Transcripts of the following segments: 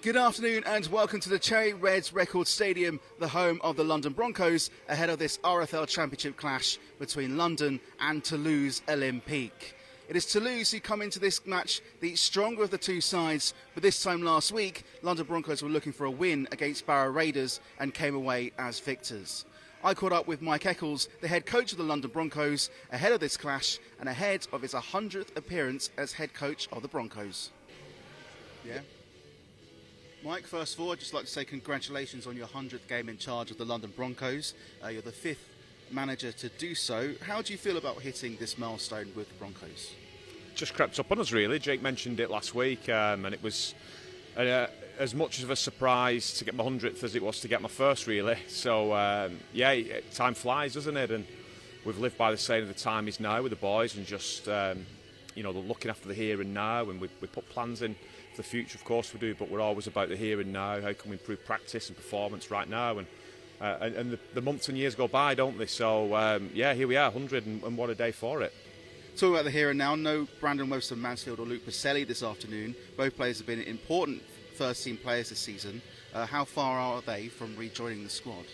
Good afternoon and welcome to the Cherry Reds Record Stadium, the home of the London Broncos, ahead of this RFL Championship clash between London and Toulouse Olympique. It is Toulouse who come into this match the stronger of the two sides, but this time last week, London Broncos were looking for a win against Barrow Raiders and came away as victors. I caught up with Mike Eccles, the head coach of the London Broncos, ahead of this clash and ahead of his 100th appearance as head coach of the Broncos. Yeah. Mike, first of all, I'd just like to say congratulations on your 100th game in charge of the London Broncos. You're the fifth manager to do so. How do you feel about hitting this milestone with the Broncos? Just crept up on us, really. Jake mentioned it last week, and it was as much of a surprise to get my 100th as it was to get my first, really. So, time flies, doesn't it? And we've lived by the saying of the time is now with the boys and just, looking after the here and now, and we put plans in the future, of course we do, but we're always about the here and now. How can we improve practice and performance right now? And the months and years go by, don't they? So here we are, 100, and what a day for it. Talking about the here and now, no Brandon Webster Mansfield or Luke Pacelli this afternoon. Both players have been important first team players this season. How far are they from rejoining the squad?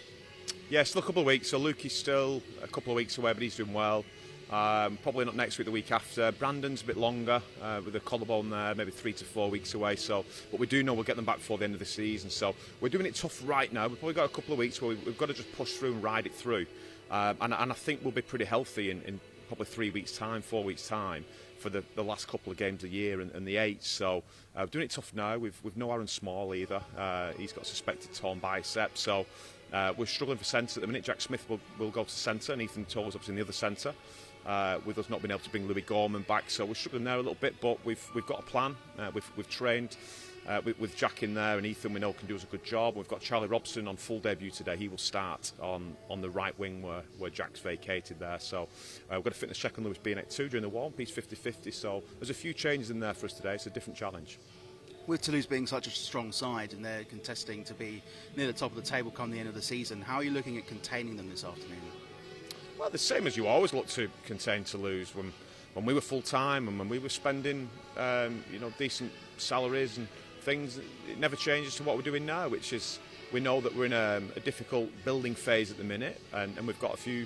Yeah, still a couple of weeks. So Luke is still a couple of weeks away, but he's doing well. Probably not next week, the week after. Brandon's a bit longer with a collarbone there, maybe 3 to 4 weeks away. But we do know we'll get them back before the end of the season. So we're doing it tough right now. We've probably got a couple of weeks where we've got to just push through and ride it through. And I think we'll be pretty healthy in probably 3 weeks' time, 4 weeks' time for the last couple of games of the year and the 8. So we're doing it tough now. We've no Aaron Small either. He's got a suspected torn bicep. So we're struggling for centre at the minute. Jack Smith will go to centre, and Ethan Toll's up in the other centre. With us not being able to bring Louis Gorman back, so we're struggling there a little bit, but we've got a plan. We've trained with Jack in there, and Ethan we know can do us a good job. We've got Charlie Robson on full debut today. He will start on the right wing where Jack's vacated there. So we've got a fitness check on Lewis being at 2 during the warm. He's 50-50, so there's a few changes in there for us today. It's a different challenge. With Toulouse being such a strong side and they're contesting to be near the top of the table come the end of the season, how are you looking at containing them this afternoon? Well, the same as you always look to contain Toulouse when we were full time and when we were spending decent salaries and things. It never changes to what we're doing now, which is we know that we're in a difficult building phase at the minute, and we've got a few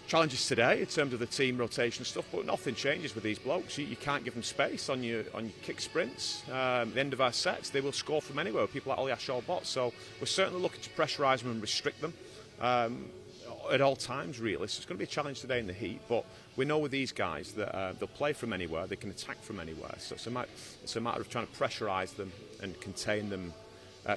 challenges today in terms of the team rotation stuff, but nothing changes with these blokes. You can't give them space on your kick sprints. At the end of our sets, they will score from anywhere. People like Ollie Ashall-Bott, so we're certainly looking to pressurise them and restrict them. At all times, really. So it's going to be a challenge today in the heat, but we know with these guys that they'll play from anywhere, they can attack from anywhere. So it's a matter of trying to pressurise them and contain them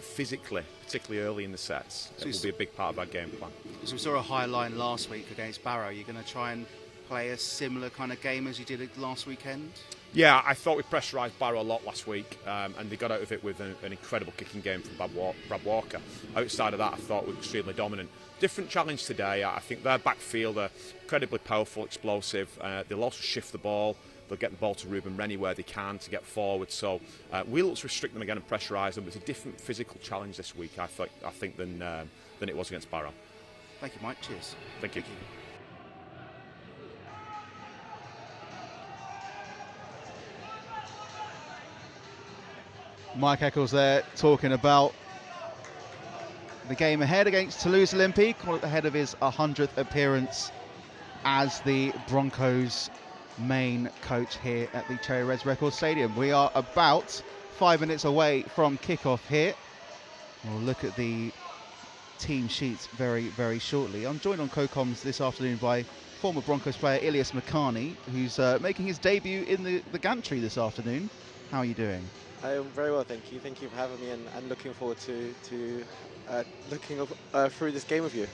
physically, particularly early in the sets. It will be a big part of our game plan. So we saw a high line last week against Barrow. You're going to try and play a similar kind of game as you did last weekend? Yeah, I thought we pressurised Barrow a lot last week, and they got out of it with an incredible kicking game from Brad Walker. Outside of that, I thought we were extremely dominant. Different challenge today. I think their backfield are incredibly powerful, explosive. They'll also shift the ball. They'll get the ball to Ruben Rennie where they can to get forward. So we'll look to restrict them again and pressurise them. It's a different physical challenge this week, I think, than it was against Barrow. Thank you, Mike. Cheers. Thank you. Mike Eccles there talking about the game ahead against Toulouse Olympique, ahead of his 100th appearance as the Broncos main coach here at the Cherry Reds Record Stadium. We are about 5 minutes away from kickoff here. We'll look at the team sheets very, very shortly. I'm joined on co-coms this afternoon by former Broncos player Ilias Makani, who's making his debut in the gantry this afternoon. How are you doing? I am very well, thank you. Thank you for having me, and looking forward to looking through this game with you.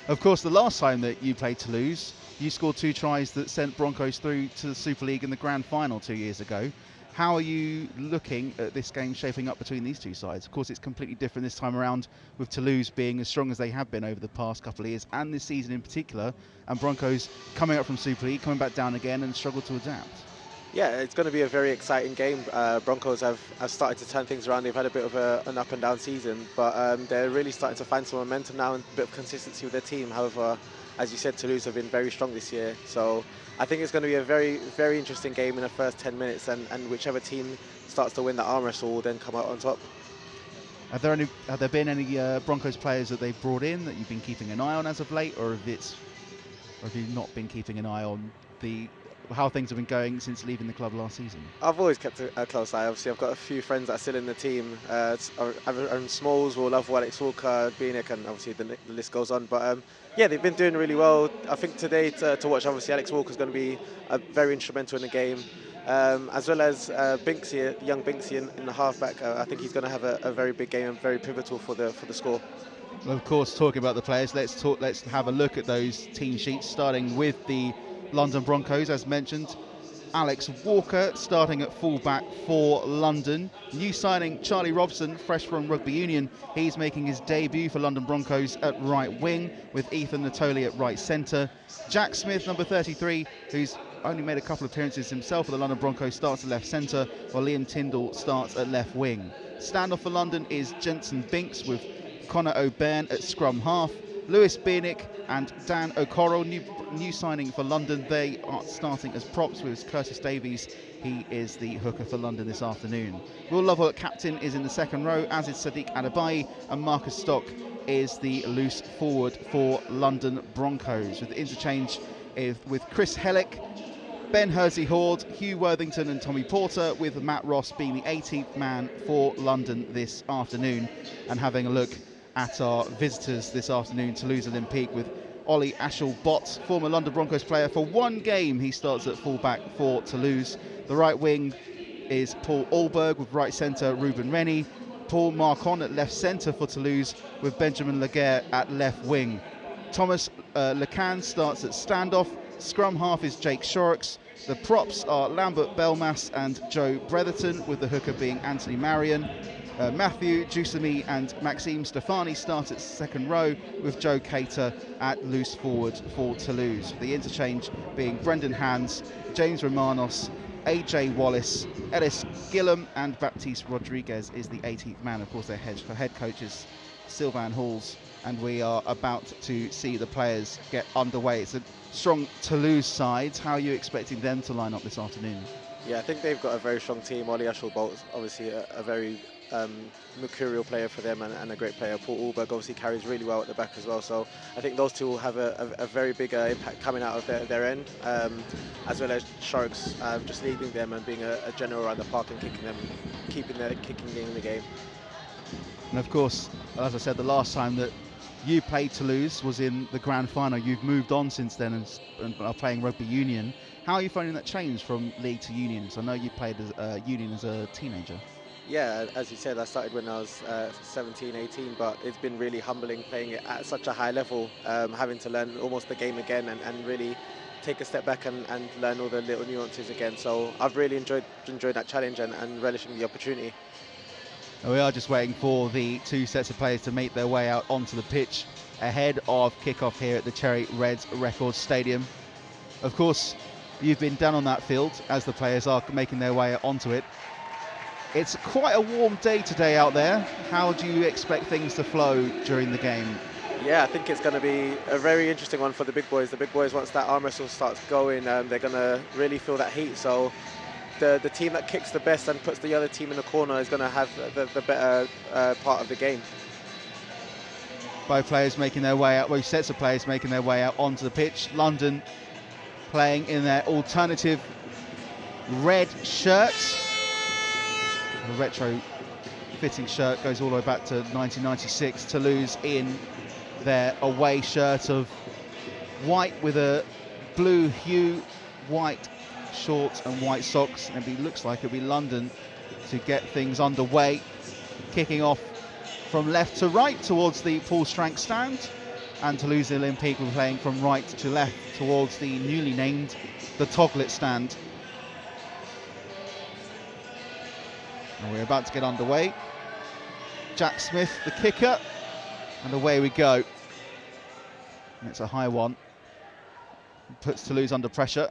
Of course, the last time that you played Toulouse, you scored 2 tries that sent Broncos through to the Super League in the grand final 2 years ago. How are you looking at this game shaping up between these two sides? Of course, it's completely different this time around, with Toulouse being as strong as they have been over the past couple of years, and this season in particular, and Broncos coming up from Super League, coming back down again and struggle to adapt. Yeah, it's going to be a very exciting game. Broncos have started to turn things around. They've had a bit of an up and down season, but they're really starting to find some momentum now and a bit of consistency with their team. However, as you said, Toulouse have been very strong this year. So I think it's going to be a very, very interesting game in the first 10 minutes, and whichever team starts to win the arm wrestle will then come out on top. Have there been any Broncos players that they've brought in that you've been keeping an eye on as of late, or have you not been keeping an eye on how things have been going since leaving the club last season? I've always kept a close eye. Obviously, I've got a few friends that are still in the team. Aaron Smalls, will love Alex Walker, Beanick, and obviously the list goes on. But yeah, they've been doing really well. I think today to watch, obviously, Alex Walker is going to be very instrumental in the game. As well as Binksy, young Binksy in the halfback. I think he's going to have a very big game and very pivotal for the score. Well, of course, talking about the players, let's have a look at those team sheets, starting with the London Broncos, as mentioned. Alex Walker starting at fullback for London. New signing Charlie Robson, fresh from Rugby Union. He's making his debut for London Broncos at right wing, with Ethan Natoli at right centre. Jack Smith, number 33, who's only made a couple of appearances himself for the London Broncos, starts at left centre, while Liam Tyndall starts at left wing. Standoff for London is Jensen Binks, with Connor O'Byrne at scrum half. Lewis Beanick and Dan O'Correll, new signing for London. They are starting as props with Curtis Davies. He is the hooker for London this afternoon. Will Lovell, captain, is in the second row, as is Sadiq Adebayi, and Marcus Stock is the loose forward for London Broncos, with the interchange with Chris Hellick, Ben Hersey-Horde, Hugh Worthington and Tommy Porter, with Matt Ross being the 18th man for London this afternoon. And having a look at our visitors this afternoon, Toulouse Olympique, with Ollie Ashall-Bott, former London Broncos player. For one game, he starts at fullback for Toulouse. The right wing is Paul Alberg, with right centre Ruben Rennie. Paul Marcon at left centre for Toulouse, with Benjamin Laguerre at left wing. Thomas Lecan starts at standoff. Scrum half is Jake Shorrocks. The props are Lambert Belmas and Joe Bretherton, with the hooker being Anthony Marion. Matthew Jusami and Maxime Stefani start at second row, with Joe Cater at loose forward for Toulouse. The interchange being Brendan Hands, James Romanos, AJ Wallace, Ellis Gillum and Baptiste Rodriguez is the 18th man. Of course, their head coach is Sylvain Halls, and we are about to see the players get underway. It's a strong Toulouse side. How are you expecting them to line up this afternoon? Yeah, I think they've got a very strong team. Ollie Ashall-Bolt is obviously a very mercurial player for them, and a great player. Paul Alberg obviously carries really well at the back as well, so I think those two will have a very big impact coming out of their end, as well as Sharks just leading them and being a general around the park and keeping their kicking game in the game. And of course, as I said, the last time that you played Toulouse was in the grand final. You've moved on since then and are playing rugby union. How are you finding that change from league to union? So I know you played as union as a teenager. Yeah, as you said, I started when I was 17, 18, but it's been really humbling playing it at such a high level, having to learn almost the game again and really take a step back and learn all the little nuances again. So I've really enjoyed that challenge and relishing the opportunity. We are just waiting for the two sets of players to make their way out onto the pitch ahead of kick-off here at the Cherry Reds Records Stadium. Of course, you've been down on that field as the players are making their way onto it. It's quite a warm day today out there. How do you expect things to flow during the game? Yeah, I think it's going to be a very interesting one for the big boys. The big boys, once that arm wrestle starts going, they're going to really feel that heat. So the team that kicks the best and puts the other team in the corner is going to have the better part of the game. Both players making their way out, both sets of players making their way out onto the pitch. London playing in their alternative red shirts. The retro fitting shirt goes all the way back to 1996. Toulouse in their away shirt of white with a blue hue, white shorts and white socks. And it looks like it'll be London to get things underway, kicking off from left to right towards the Paul Strank stand, and Toulouse Olympique will be playing from right to left towards the newly named the Toglet stand. And we're about to get underway. Jack Smith, the kicker, and away we go. And it's a high one. Puts Toulouse under pressure.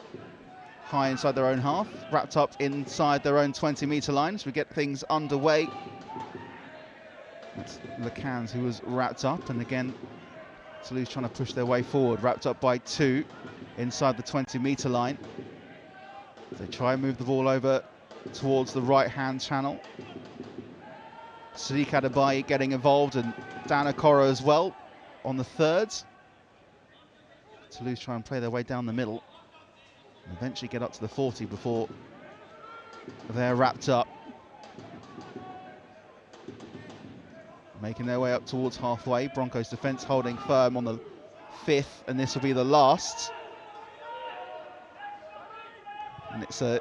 High inside their own half, wrapped up inside their own 20-metre line as we get things underway. It's Lecans who was wrapped up, and again, Toulouse trying to push their way forward, wrapped up by two inside the 20-metre line. They try and move the ball over towards the right-hand channel. Sadiq Adebayi getting involved, and Dan Okoro as well on the third. Toulouse try and play their way down the middle and eventually get up to the 40 before they're wrapped up. Making their way up towards halfway. Broncos defence holding firm on the 5th, and this will be the last. And it's a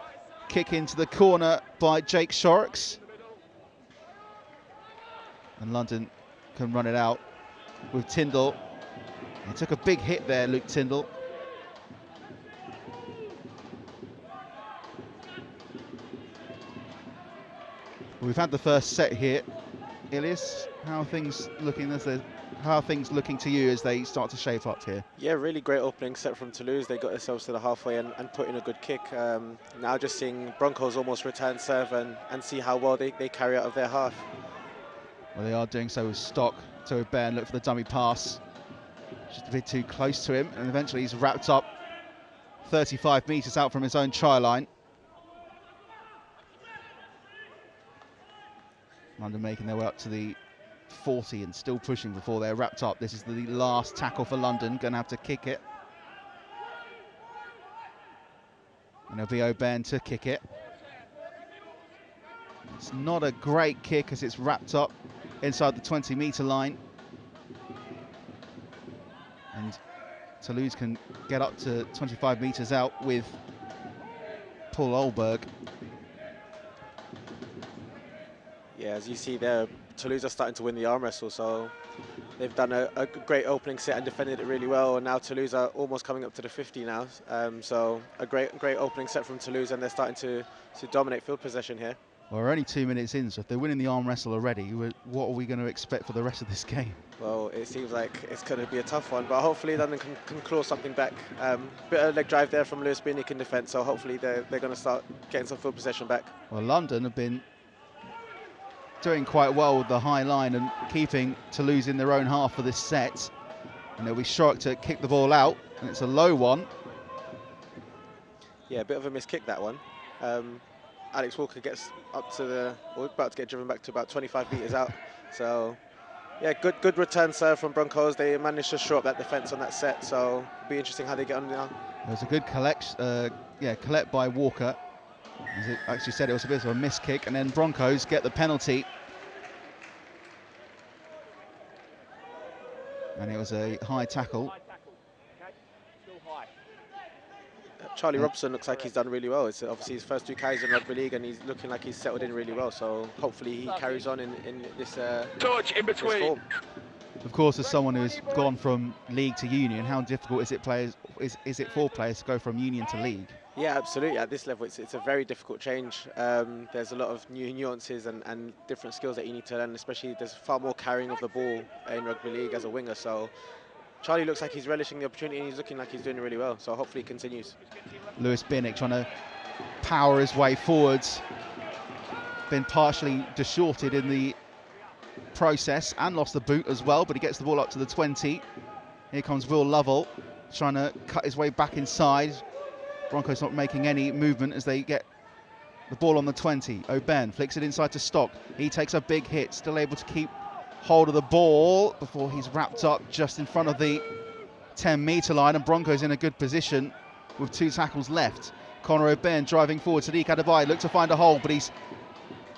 kick into the corner by Jake Shorrocks. And London can run it out with Tyndall. He took a big hit there, Luke Tyndall. We've had the first set here. Ilias, how are things looking to you as they start to shape up here? Yeah, really great opening set from Toulouse. They got themselves to the halfway and put in a good kick. Now just seeing Broncos almost return serve and see how well they carry out of their half. Well, they are doing so with Stock. So Bairn look for the dummy pass. Just a bit too close to him, and eventually he's wrapped up 35 metres out from his own try line. London making their way up to the 40 and still pushing before they're wrapped up. This is the last tackle for London, going to have to kick it. And it'll be O'Bairn to kick it. It's not a great kick as it's wrapped up inside the 20-metre line. And Toulouse can get up to 25 metres out with Paul Olberg. Yeah, as you see there, Toulouse are starting to win the arm wrestle, so they've done a great opening set and defended it really well, and now Toulouse are almost coming up to the 50 now. So a great opening set from Toulouse, and they're starting to dominate field possession here. Well, we're only 2 minutes in, so if they're winning the arm wrestle already, what are we going to expect for the rest of this game? Well, it seems like it's going to be a tough one, but hopefully London can claw something back. Bit of leg drive there from Lewis Binnick in defence, so hopefully they're going to start getting some field possession back. Well, London have been doing quite well with the high line and keeping Toulouse in their own half for this set. And they'll be shocked to kick the ball out, and it's a low one. Yeah, a bit of a missed kick, that one. Alex Walker gets up to about to get driven back to about 25 metres out. So, yeah, good return serve from Broncos. They managed to shore up that defence on that set, so it'll be interesting how they get on now. It was a good collect by Walker. As it actually said, it was a bit of a missed kick, and then Broncos get the penalty. And it was a high tackle. Charlie Robson looks like he's done really well. It's obviously his first 2 carries in rugby league, and he's looking like he's settled in really well. So hopefully he carries on in this touch in between. This form. Of course, as someone who's gone from league to union, how difficult is it for players to go from union to league? Yeah, absolutely. At this level, it's a very difficult change. There's a lot of new nuances and different skills that you need to learn, especially there's far more carrying of the ball in rugby league as a winger. So Charlie looks like he's relishing the opportunity, and he's looking like he's doing really well. So hopefully he continues. Lewis Binnick trying to power his way forwards. Been partially distorted in the process and lost the boot as well, but he gets the ball up to the 20. Here comes Will Lovell trying to cut his way back inside. Broncos not making any movement as they get the ball on the 20. O'Bairn flicks it inside to Stock. He takes a big hit, still able to keep hold of the ball before he's wrapped up just in front of the 10-metre line, and Broncos in a good position with 2 tackles left. Conor O'Bairn driving forward. Sadiq Adebayi look to find a hole, but he's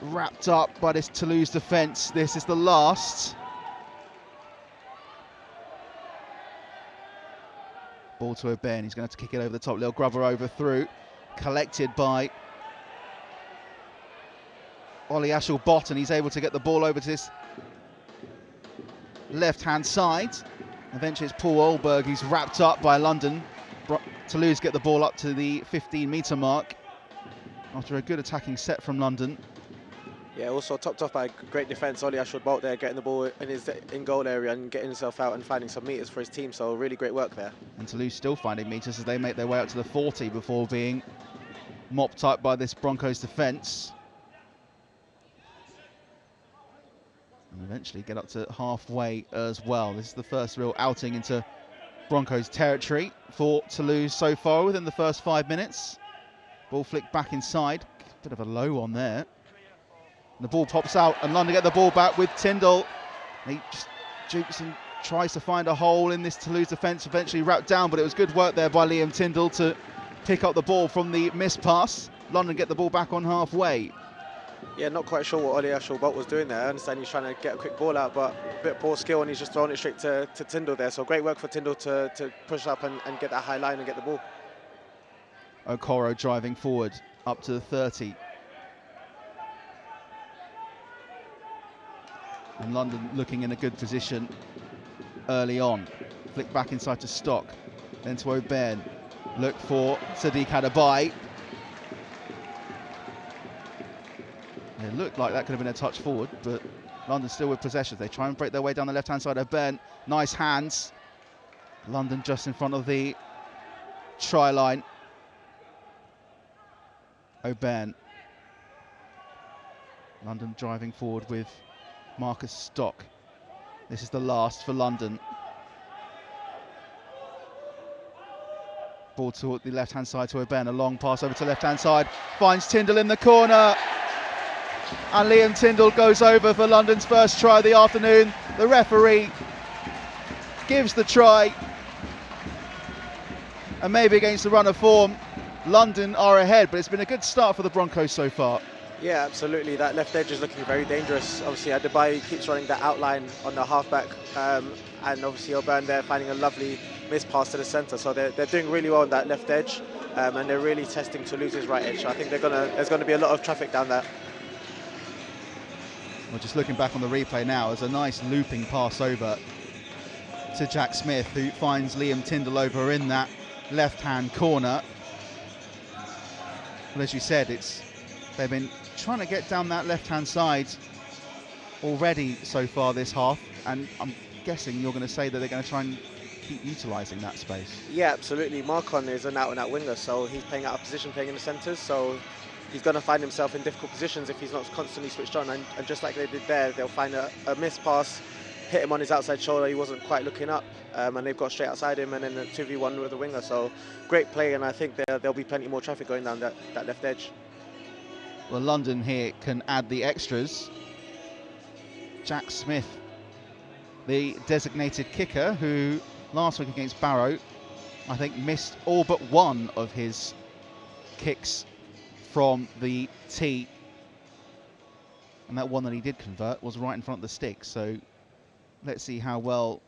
wrapped up by this Toulouse defence. This is the last. Ball to O'Bairn. He's going to have to kick it over the top. Little grubber over through. Collected by Ollie Ashel-Bott, and he's able to get the ball over to this left-hand side. Eventually it's Paul Olberg who's wrapped up by London. Toulouse get the ball up to the 15-metre mark after a good attacking set from London. Yeah, also topped off by great defence. Ollie Ashel-Bott there getting the ball in his in-goal area and getting himself out and finding some metres for his team. So really great work there. And Toulouse still finding metres as they make their way up to the 40 before being mopped up by this Broncos defence. And eventually get up to halfway as well. This is the first real outing into Broncos territory for Toulouse so far within the first 5 minutes. Ball flicked back inside. Bit of a low one there. And the ball pops out, and London get the ball back with Tyndall. He just jukes and tries to find a hole in this Toulouse defence, eventually wrapped down, but it was good work there by Liam Tyndall to pick up the ball from the missed pass. London get the ball back on halfway. Yeah, not quite sure what Ollie Ashall-Bolt was doing there. I understand he's trying to get a quick ball out, but a bit of poor skill, and he's just throwing it straight to Tyndall there. So great work for Tyndall to push up and get that high line and get the ball. Okoro driving forward up to the 30. And London looking in a good position early on. Flick back inside to Stock, then to O'Byrne. Look for Sadiq Adabai. It looked like that could have been a touch forward, but London still with possession. They try and break their way down the left-hand side. O'Byrne, nice hands. London just in front of the try line. O'Byrne. London driving forward with Marcus Stock. This is the last for London. Ball to the left-hand side to O'Byrne. A long pass over to left-hand side. Finds Tyndall in the corner. And Liam Tyndall goes over for London's first try of the afternoon. The referee gives the try. And maybe against the run of form, London are ahead, but it's been a good start for the Broncos so far. Yeah, absolutely. That left edge is looking very dangerous. Obviously, Adebayo keeps running that outline on the halfback, and obviously O'Byrne there finding a lovely miss pass to the centre. So they're doing really well on that left edge, and they're really testing Toulouse's right edge. So I think there's going to be a lot of traffic down there. Well, just looking back on the replay now, there's a nice looping pass over to Jack Smith, who finds Liam Tyndall over in that left-hand corner. Well, as you said, they've been trying to get down that left-hand side already so far this half, and I'm guessing you're going to say that they're going to try and keep utilising that space. Yeah, absolutely. Marcon is an out-and-out winger, so he's playing out of position, playing in the centres, so he's going to find himself in difficult positions if he's not constantly switched on, and just like they did there, they'll find a missed pass, hit him on his outside shoulder, he wasn't quite looking up, and they've got straight outside him, and then a 2v1 with the winger, so great play, and I think there'll be plenty more traffic going down that left edge. Well, London here can add the extras. Jack Smith, the designated kicker, who last week against Barrow, I think missed all but one of his kicks from the tee. And that one that he did convert was right in front of the stick. So let's see how well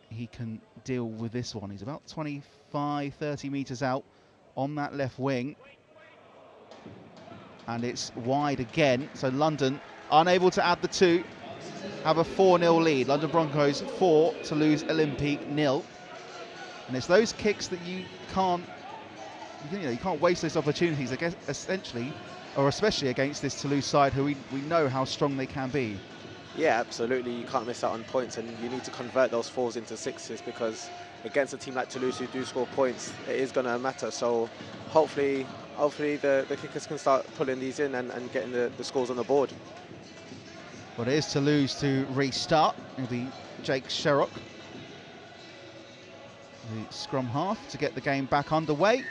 he can deal with this one. He's about 25, 30 metres out on that left wing. And it's wide again, so London unable to add the two, have a 4-0 lead. London Broncos 4, Toulouse Olympique 0. And it's those kicks that you can't waste those opportunities, I guess, essentially, or especially against this Toulouse side, who we know how strong they can be. Yeah, absolutely. You can't miss out on points, and you need to convert those 4s into 6s, because against a team like Toulouse who do score points, it is going to matter. So hopefully the kickers can start pulling these in and getting the scores on the board. Well, it is Toulouse to restart. It'll be Jake Sherrock, the scrum half, to get the game back underway.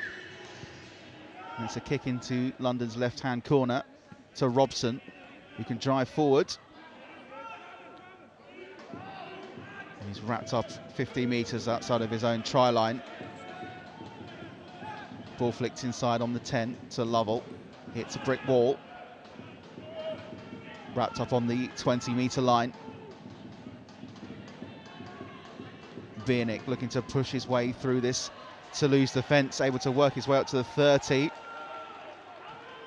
And it's a kick into London's left-hand corner to Robson, who can drive forward. And he's wrapped up 50 metres outside of his own try line. Ball flicked inside on the 10 to Lovell. Hits a brick wall. Wrapped up on the 20-metre line. Viernick looking to push his way through this Toulouse defence, able to work his way up to the 30.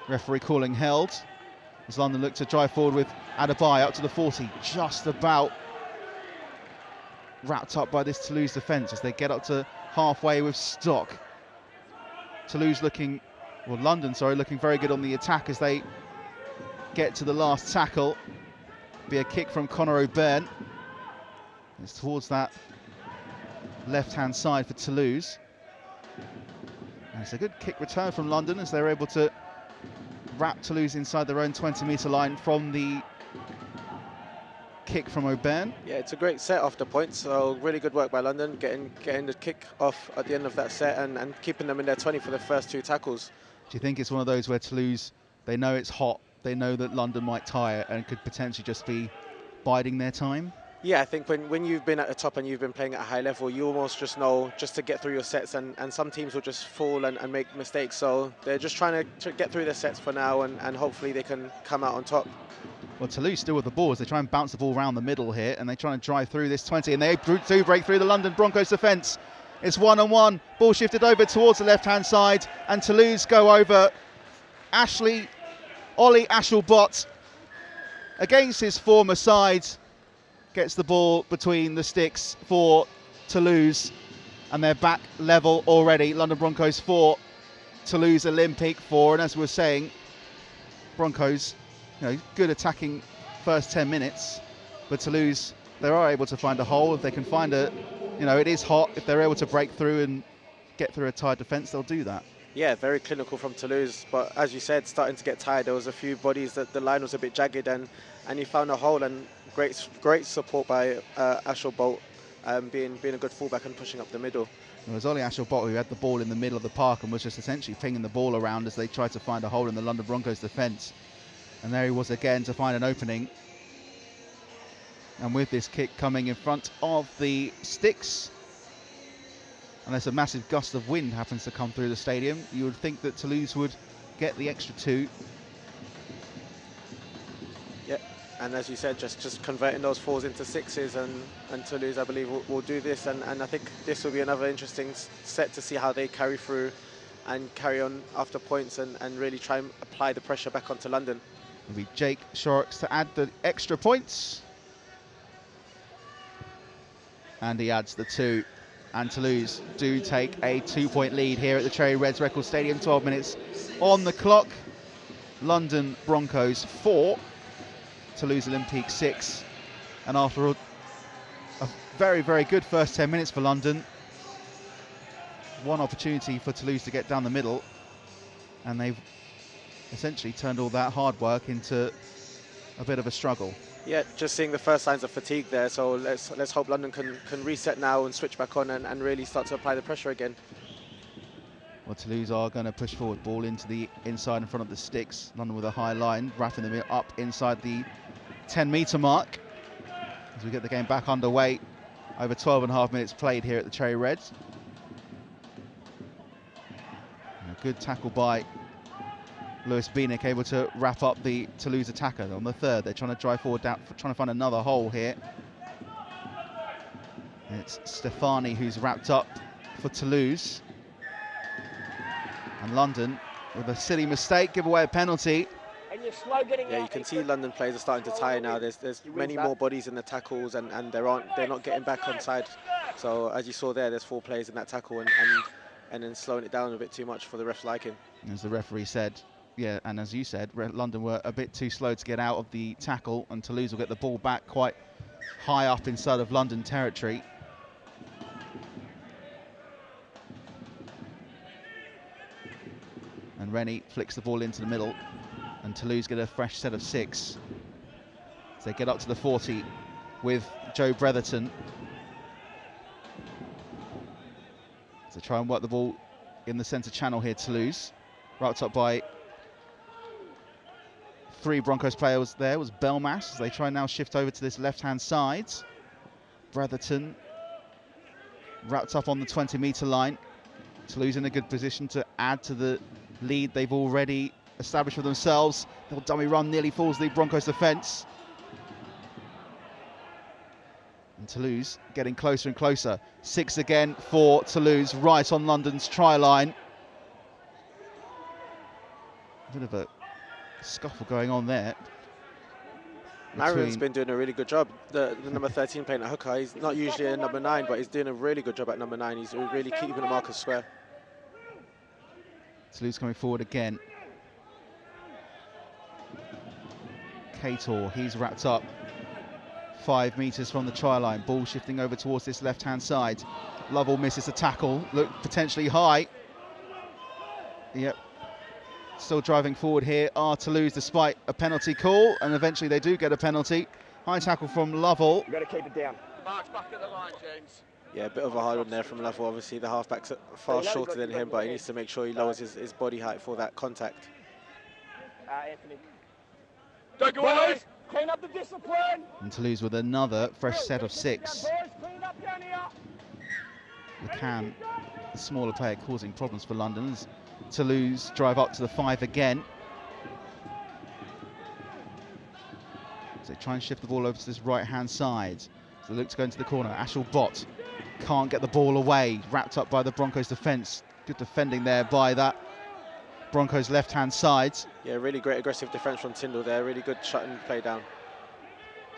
Referee calling held. As London look to drive forward with Adebayo up to the 40. Just about wrapped up by this Toulouse defence as they get up to halfway with Stock. London looking very good on the attack as they get to the last tackle. Be a kick from Conor O'Byrne. It's towards that left-hand side for Toulouse. And it's a good kick return from London as they're able to wrap Toulouse inside their own 20-metre line from the kick from O'Byrne. Yeah, it's a great set off the point, so really good work by London, getting the kick off at the end of that set and keeping them in their 20 for the first 2 tackles. Do you think it's one of those where Toulouse, they know it's hot, they know that London might tire and could potentially just be biding their time? Yeah, I think when you've been at the top and you've been playing at a high level, you almost just know just to get through your sets, and some teams will just fall and make mistakes. So they're just trying to get through their sets for now, and hopefully they can come out on top. Well, Toulouse still with the ball as they try and bounce the ball around the middle here, and they try and drive through this 20, and they do break through the London Broncos defence. It's 1-on-1, ball shifted over towards the left-hand side, and Toulouse go over. Ollie Ashelbot, against his former side, gets the ball between the sticks for Toulouse, and they're back level already. London Broncos 4, Toulouse Olympique 4, and as we were saying, Broncos, good attacking first 10 minutes, but Toulouse, they are able to find a hole. If they can find it is hot. If they're able to break through and get through a tired defence, they'll do that. Yeah, very clinical from Toulouse, but as you said, starting to get tired. There was a few bodies that the line was a bit jagged, and he found a hole, and great support by Ashelbot, being a good fullback and pushing up the middle. It was Ollie Ashelbot who had the ball in the middle of the park and was just essentially pinging the ball around as they tried to find a hole in the London Broncos defence. And there he was again to find an opening. And with this kick coming in front of the sticks, unless a massive gust of wind happens to come through the stadium, you would think that Toulouse would get the extra 2. Yeah, and as you said, just converting those 4s into 6s, and Toulouse, I believe, will do this, and I think this will be another interesting set to see how they carry through and carry on after points and really try and apply the pressure back onto London. It'll be Jake Shorrocks to add the extra points. And he adds the 2. And Toulouse do take a 2-point lead here at the Cherry Reds Record Stadium. 12 minutes on the clock. London Broncos 4, Toulouse Olympique 6. And after all, a very, very good first 10 minutes for London. One opportunity for Toulouse to get down the middle, and they've essentially turned all that hard work into a bit of a struggle. Yeah, just seeing the first signs of fatigue there, so let's hope London can reset now and switch back on and really start to apply the pressure again. Well, Toulouse are going to push forward, ball into the inside in front of the sticks. London with a high line, wrapping them up inside the 10-metre mark as we get the game back underway. Over 12.5 minutes played here at the Cherry Reds. And a good tackle by Lewis Beanick, able to wrap up the Toulouse attacker on the third. They're trying to drive forward, down, trying to find another hole here. And it's Stefani who's wrapped up for Toulouse. And London, with a silly mistake, give away a penalty. Yeah, you can see London players are starting to tire now. There's many more bodies in the tackles, and they're not getting back on side. So as you saw there's 4 players in that tackle, and then slowing it down a bit too much for the ref's liking. As the referee said, yeah, and as you said, London were a bit too slow to get out of the tackle, and Toulouse will get the ball back quite high up inside of London territory. And Rennie flicks the ball into the middle, and Toulouse get a fresh set of 6. As they get up to the 40 with Joe Bretherton. So try and work the ball in the centre channel here, Toulouse. Wrapped up by 3 Broncos players there was Belmas, as they try and now shift over to this left-hand side. Bretherton wrapped up on the 20-metre line. Toulouse in a good position to add to the lead they've already established for themselves. The dummy run nearly falls the Broncos defence. And Toulouse getting closer and closer. 6 again for Toulouse, right on London's try line. A bit of a scuffle going on there. Marion's been doing a really good job. The number 13 playing at hooker, he's not usually a number 9, but he's doing a really good job at number 9. He's really keeping the markers square. Toulouse coming forward again. Cator, he's wrapped up 5 metres from the try line. Ball shifting over towards this left-hand side. Lovell misses the tackle, look potentially high. Yep. Still driving forward here are Toulouse despite a penalty call, and eventually they do get a penalty. High tackle from Lovell. You've got to keep it down. Mark's back at the line, James. Yeah, a bit of a hard one there from Lovell. Obviously, the halfback's far shorter than him, but he needs to make sure he lowers his body height for that contact. Anthony. Don't go away. Clean up the discipline. And Toulouse with another fresh set of 6. Boys, clean up down here. McCann, the smaller player, causing problems for London as Toulouse drive up to the 5 again. So they try and shift the ball over to this right-hand side. So they look to go into the corner. Ashel Bott can't get the ball away, wrapped up by the Broncos defence. Good defending there by that Broncos left-hand side. Yeah, really great aggressive defence from Tyndall there. Really good shut and play down.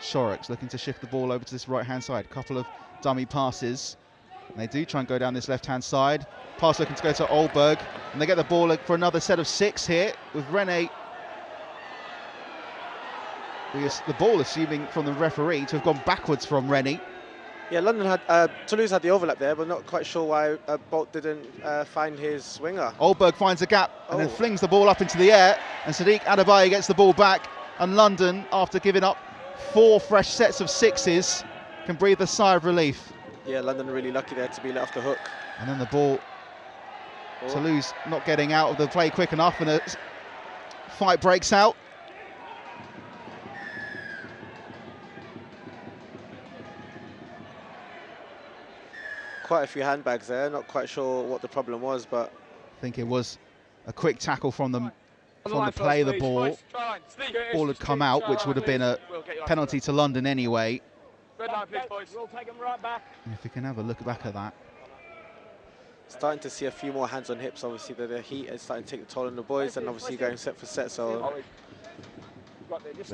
Shorrock's looking to shift the ball over to this right-hand side. Couple of dummy passes. And they do try and go down this left-hand side. Pass looking to go to Olberg. And they get the ball for another set of 6 here with Rene. The ball assuming from the referee to have gone backwards from Rennie. Yeah, Toulouse had the overlap there, but not quite sure why Bolt didn't find his swinger. Olberg finds a gap and then flings the ball up into the air, and Sadiq Adebayo gets the ball back, and London, after giving up 4 fresh sets of 6s, can breathe a sigh of relief. Yeah, London really lucky there to be let off the hook. And then the ball, Toulouse not getting out of the play quick enough, and a fight breaks out. Quite a few handbags there, not quite sure what the problem was, but I think it was a quick tackle from the play of the ball. Ball had come out, which would have been a penalty to London anyway. Red line, please, boys. We'll take them right back. And if we can have a look back at that. starting to see a few more hands on hips. Obviously the heat is starting to take the toll on the boys, and obviously going set for set. So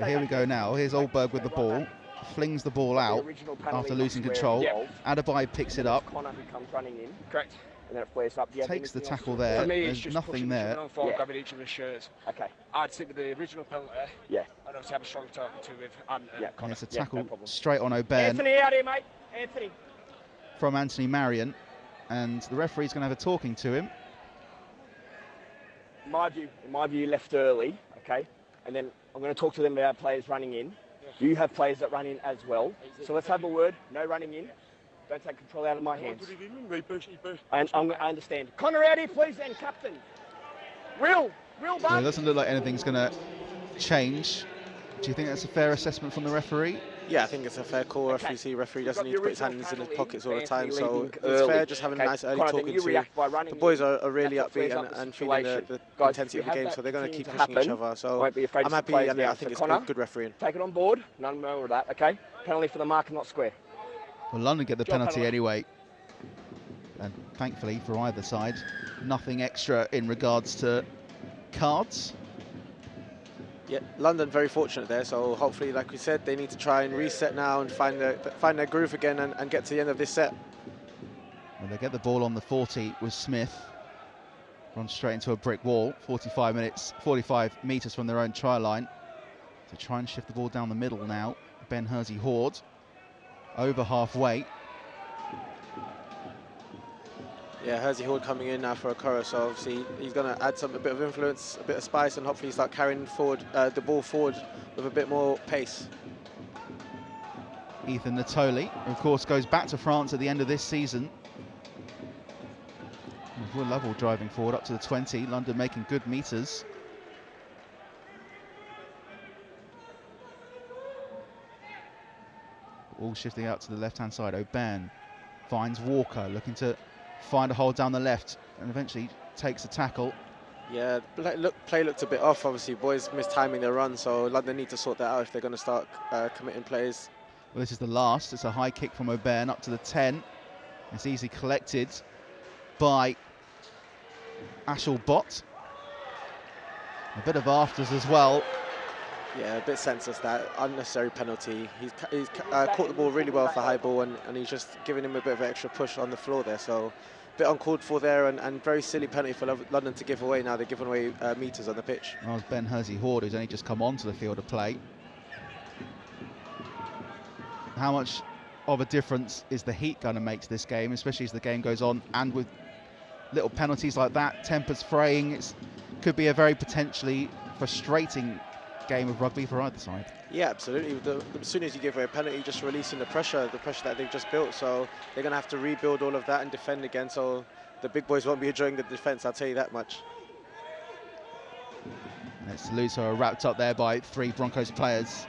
here we go now. Here's Olberg with the ball. Flings the ball out after losing control. Adebayo picks it up. Connor who comes running in. Correct. And then it flares up. Takes the tackle there. There's nothing there. Grabbing each of his shirts. Okay. I'd stick with the original penalty. Yeah. I'd also have a strong tackle too with Connor. It's a tackle straight on O'Byrne. Anthony out here, mate. Anthony. From Anthony Marion. And the referee's going to have a talking to him. In my view, left early, okay? And then I'm going to talk to them about players running in. You have players that run in as well. So let's have a word. No running in. Don't take control out of my hands. I understand. Connor out here, please, then, captain. Real So bud. it doesn't look like anything's going to change. Do you think that's a fair assessment from the referee? yeah, I think it's a fair call. Referee doesn't need to put his hands in his pockets all the time. So it's fair just having a nice early talking to. The boys are really upbeat and feeling the intensity of the game, so they're going to keep pushing each other. So I'm happy, and I think it's good refereeing. Take it on board. None more of that, okay? Penalty for the mark and not square. Well, London get the penalty anyway. And thankfully for either side, nothing extra in regards to cards. Yeah, London very fortunate there. So hopefully, like we said, they need to try and reset now and find their groove again and get to the end of this set. Well, they get the ball on the 40 with Smith. Run straight into a brick wall. 45 metres from their own try line. To try and shift the ball down the middle now. Ben Hersey-Horde. Over halfway. Yeah, Hersey-Horde coming in now for Okoro, so obviously he's going to add a bit of influence, a bit of spice, and hopefully start carrying forward the ball forward with a bit more pace. Ethan Natoli, of course, goes back to France at the end of this season. Will Lovell driving forward up to the 20. London making good meters. All shifting out to the left-hand side. O'Byrne finds Walker, looking to find a hole down the left, and eventually takes a tackle. Yeah, play looked a bit off. Obviously, boys mistiming their run, so London need to sort that out if they're going to start committing plays. Well, this is the last. It's a high kick from O'Byrne up to the 10. It's easily collected by Ashel Bott. A bit of afters as well. Yeah, a bit senseless, that unnecessary penalty. He's caught the ball really well for high ball, and he's just giving him a bit of an extra push on the floor there. So a bit uncalled for there, and very silly penalty for London to give away. Now they're giving away meters on the pitch. That was Ben Hersey-Horde, who's only just come onto the field of play. How much of a difference is the heat going to make to this game, especially as the game goes on, and with little penalties like that, tempers fraying, it could be a very potentially frustrating game of rugby for either side. Yeah, absolutely. As soon as you give away a penalty, you're just releasing the pressure that they've just built. So they're going to have to rebuild all of that and defend again. So the big boys won't be enjoying the defence, I'll tell you that much. It's Toulouse who are wrapped up there by 3 Broncos players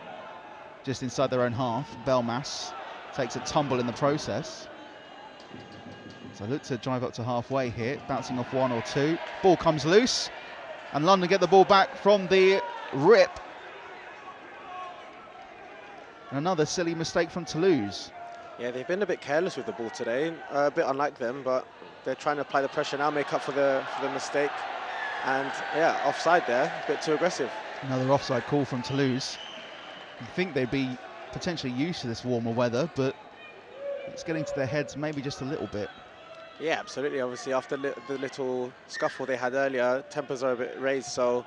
just inside their own half. Belmas takes a tumble in the process. So look to drive up to halfway here, bouncing off 1 or 2. Ball comes loose, and London get the ball back from the rip. And another silly mistake from Toulouse. Yeah, they've been a bit careless with the ball today, a bit unlike them, but they're trying to apply the pressure now, make up for the mistake. And yeah, offside there, a bit too aggressive. Another offside call from Toulouse. I think they'd be potentially used to this warmer weather, but it's getting to their heads maybe just a little bit. Yeah, absolutely. Obviously, after the little scuffle they had earlier, tempers are a bit raised, so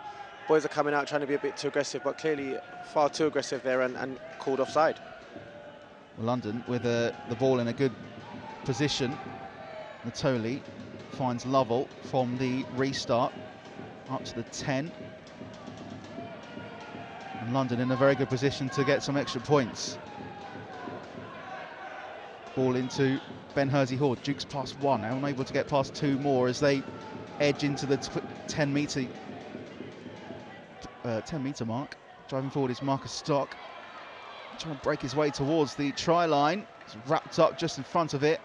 boys are coming out trying to be a bit too aggressive, but clearly far too aggressive there and called offside. London with the ball in a good position. Natoli finds Lovell from the restart up to the 10. And London in a very good position to get some extra points. Ball into Ben Hersey-Horde, Dukes past 1, unable to get past 2 more as they edge into the 10 metre mark. Driving forward is Marcus Stock, trying to break his way towards the try line. It's wrapped up just in front of it.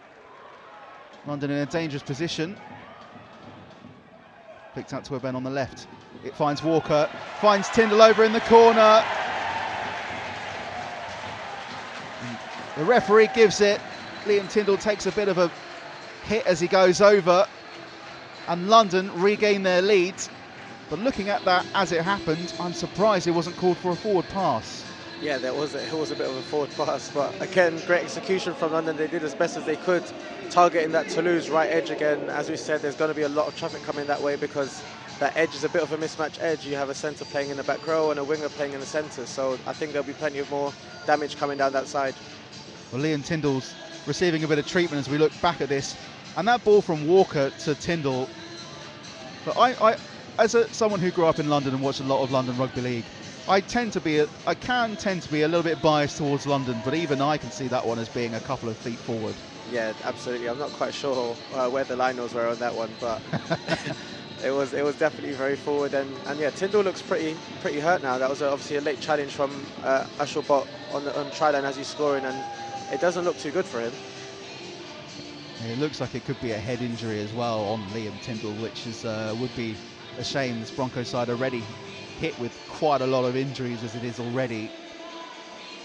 London in a dangerous position. Picked out to Ben on the left. It finds Walker, finds Tyndall over in the corner. And the referee gives it. Liam Tyndall takes a bit of a hit as he goes over, and London regain their lead. But looking at that as it happened, I'm surprised it wasn't called for a forward pass. Yeah, it was a bit of a forward pass, but again, great execution from London. They did as best as they could, targeting that Toulouse right edge again. As we said, there's going to be a lot of traffic coming that way because that edge is a bit of a mismatch edge. You have a centre playing in the back row and a winger playing in the centre, so I think there'll be plenty of more damage coming down that side. Well, Liam Tyndall's receiving a bit of treatment as we look back at this, and that ball from Walker to Tyndall. But I as someone who grew up in London and watched a lot of London Rugby League, I can tend to be a little bit biased towards London, but even I can see that one as being a couple of feet forward. Yeah, absolutely. I'm not quite sure where the linos were on that one, but it was definitely very forward. And yeah, Tyndall looks pretty hurt now. That was obviously a late challenge from Ashelbot on try line as he's scoring, and it doesn't look too good for him. It looks like it could be a head injury as well on Liam Tyndall, which is would be a shame. This Broncos side already hit with quite a lot of injuries as it is already,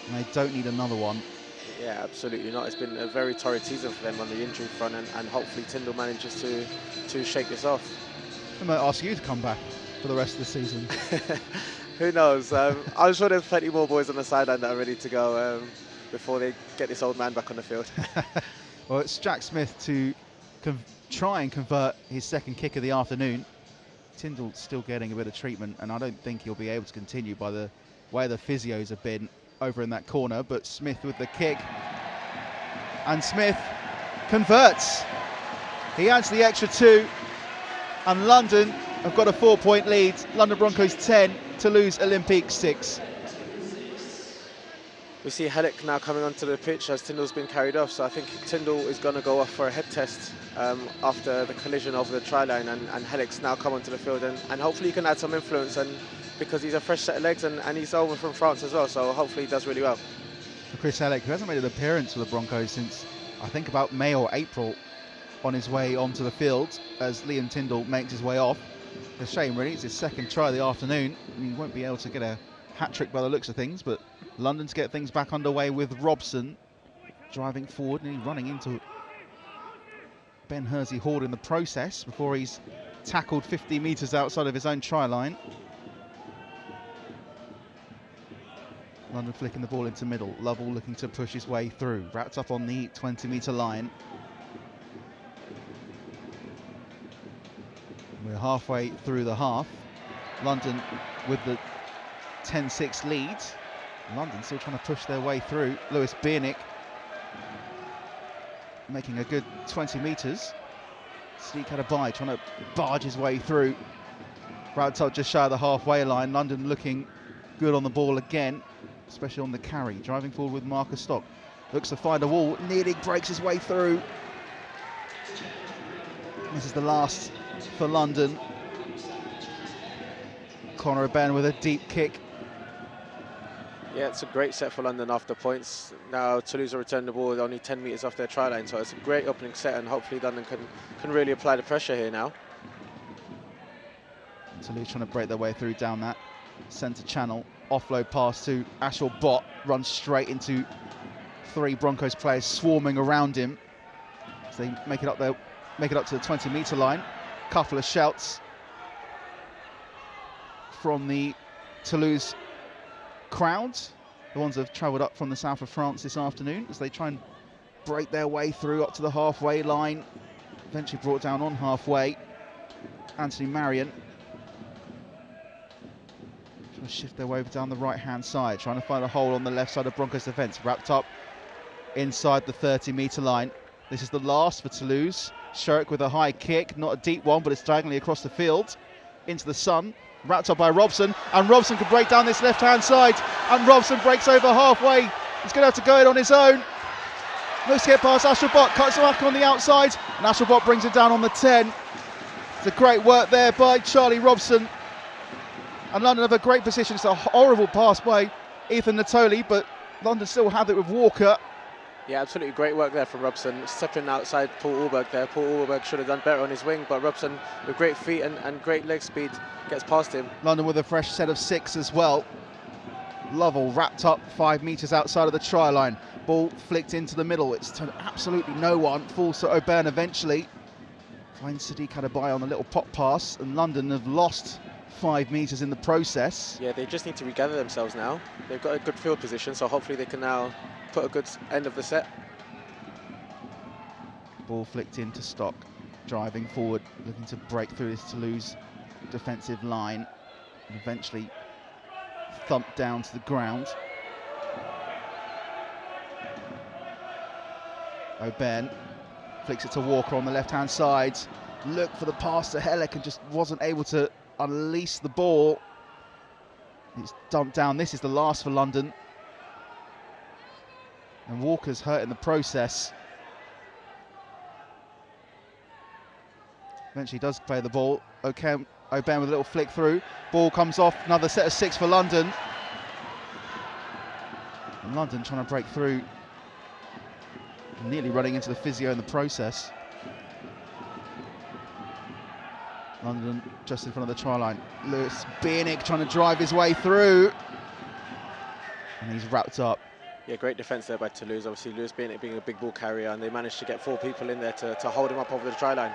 and they don't need another one. Yeah, absolutely not. It's been a very torrid season for them on the injury front, and hopefully Tyndall manages to shake this off. I might ask you to come back for the rest of the season. Who knows? I'm sure there's plenty more boys on the sideline that are ready to go before they get this old man back on the field. Well, it's Jack Smith to try and convert his second kick of the afternoon. Tyndall's still getting a bit of treatment, and I don't think he'll be able to continue by the way the physios have been over in that corner. But Smith with the kick, and Smith converts. He adds the extra 2, and London have got a 4-point lead. London Broncos 10, Toulouse Olympique 6. We see Hellick now coming onto the pitch as Tyndall's been carried off, so I think Tyndall is going to go off for a head test after the collision over the try line, and Hellick's now come onto the field, and hopefully he can add some influence, and because he's a fresh set of legs, and he's over from France as well, so hopefully he does really well. For Chris Hellick, who hasn't made an appearance for the Broncos since I think about May or April, on his way onto the field as Liam Tyndall makes his way off. A shame really, it's his second try of the afternoon, and he won't be able to get a hat-trick by the looks of things, but London to get things back underway with Robson driving forward, and he's running into Ben Hersey-Horde in the process before he's tackled 50 metres outside of his own try line. London flicking the ball into middle, Lovell looking to push his way through, wrapped up on the 20-metre line. We're halfway through the half. London with the 10-6 lead. London still trying to push their way through. Lewis Biernick making a good 20 metres. Sneak had a bye, trying to barge his way through. Wrapped up just shy of the halfway line. London looking good on the ball again, especially on the carry. Driving forward with Marcus Stock. Looks to find a wall, nearly breaks his way through. This is the last for London. Connor O'Ben with a deep kick. Yeah, it's a great set for London after points. Now Toulouse will return the ball only 10 metres off their try line, so it's a great opening set, and hopefully London can really apply the pressure here now. Toulouse trying to break their way through down that centre channel. Offload pass to Ashwell Bott, runs straight into 3 Broncos players swarming around him. So they make it up to the 20-metre line. Couple of shouts from the Toulouse crowd, the ones that have travelled up from the south of France this afternoon, as they try and break their way through up to the halfway line. Eventually brought down on halfway. Anthony Marion trying to shift their way over down the right-hand side, trying to find a hole on the left side of Broncos defence. Wrapped up inside the 30-metre line. This is the last for Toulouse. Sherrick with a high kick, not a deep one, but it's diagonally across the field into the sun. Wrapped up by Robson, and Robson can break down this left-hand side, and Robson breaks over halfway. He's going to have to go it on his own. Looks to get past Ashwell Bott, cuts back on the outside, and Ashwell Bott brings it down on the 10. It's a great work there by Charlie Robson. And London have a great position. It's a horrible pass by Ethan Natoli, but London still have it with Walker. Yeah, absolutely great work there from Robson, stepping outside Paul Ulberg there. Paul Ulberg should have done better on his wing, but Robson, with great feet and great leg speed, gets past him. London with a fresh set of 6 as well. Lovell wrapped up 5 metres outside of the try line. Ball flicked into the middle. It's to absolutely no one. Falls to O'Byrne eventually. Finds Sadiq Adebayo on a little pop pass, and London have lost 5 metres in the process. Yeah, they just need to regather themselves now. They've got a good field position, so hopefully they can now put a good end of the set. Ball flicked into Stock, driving forward, looking to break through this Toulouse defensive line, and eventually thumped down to the ground. O'Byrne flicks it to Walker on the left-hand side. Looked for the pass to Hellick and just wasn't able to unleash the ball. It's dumped down. This is the last for London. And Walker's hurt in the process. Eventually does play the ball. O'Byrne with a little flick through. Ball comes off. Another set of 6 for London. And London trying to break through. Nearly running into the physio in the process. London just in front of the try line. Lewis Biernick trying to drive his way through. And he's wrapped up. Yeah, great defence there by Toulouse. Obviously, Lewis Biernick being a big ball carrier, and they managed to get 4 people in there to hold him up over the try line.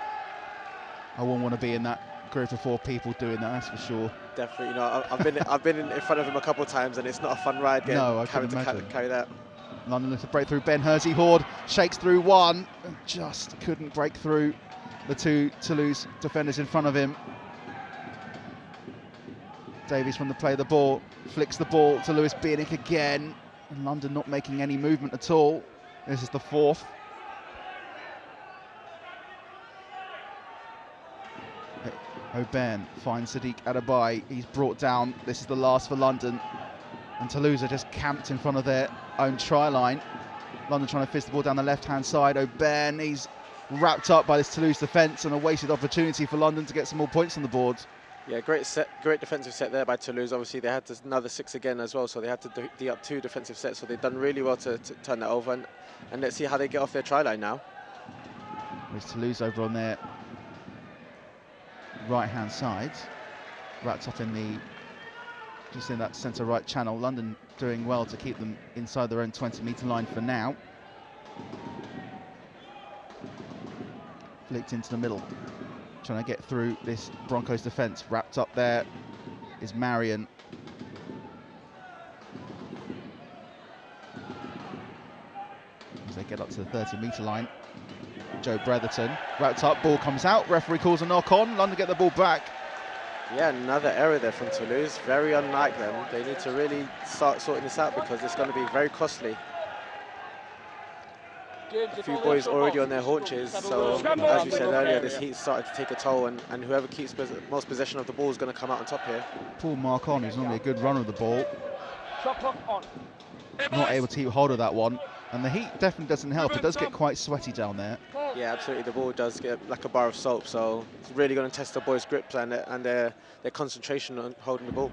I wouldn't want to be in that group of 4 people doing that, that's for sure. Definitely, you know, I've been in front of him a couple of times, and it's not a fun ride getting having to carry that. London looks to break through. Ben Hersey Horde shakes through one, and just couldn't break through the 2 Toulouse defenders in front of him. Davies from the play of the ball, flicks the ball to Lewis Biernick again, and London not making any movement at all. This is the 4th. O'Byrne finds Sadiq Adebayo. He's brought down. This is the last for London. And Toulouse are just camped in front of their own try line. London trying to fist the ball down the left-hand side. O'Byrne, he's wrapped up by this Toulouse defence, and a wasted opportunity for London to get some more points on the board. Yeah, great defensive set there by Toulouse. Obviously, they had another 6 again as well, so they had to D up 2 defensive sets, so they've done really well to turn that over. And let's see how they get off their try line now. There's Toulouse over on their right-hand side, wrapped up in just in that centre-right channel. London doing well to keep them inside their own 20-metre line for now. Flicked into the middle, trying to get through this Broncos defence. Wrapped up there is Marion. As they get up to the 30-metre line, Joe Bretherton wrapped up, ball comes out, referee calls a knock on. London get the ball back. Yeah, another error there from Toulouse, very unlike them. They need to really start sorting this out, because it's going to be very costly. A few boys already on their haunches, so as we said earlier, this heat started to take a toll, and whoever keeps most possession of the ball is going to come out on top here. Paul Marcon, who's normally a good runner of the ball, not able to keep hold of that one. And the heat definitely doesn't help. It does get quite sweaty down there. Yeah, absolutely. The ball does get like a bar of soap, so it's really going to test the boys' grips and their concentration on holding the ball.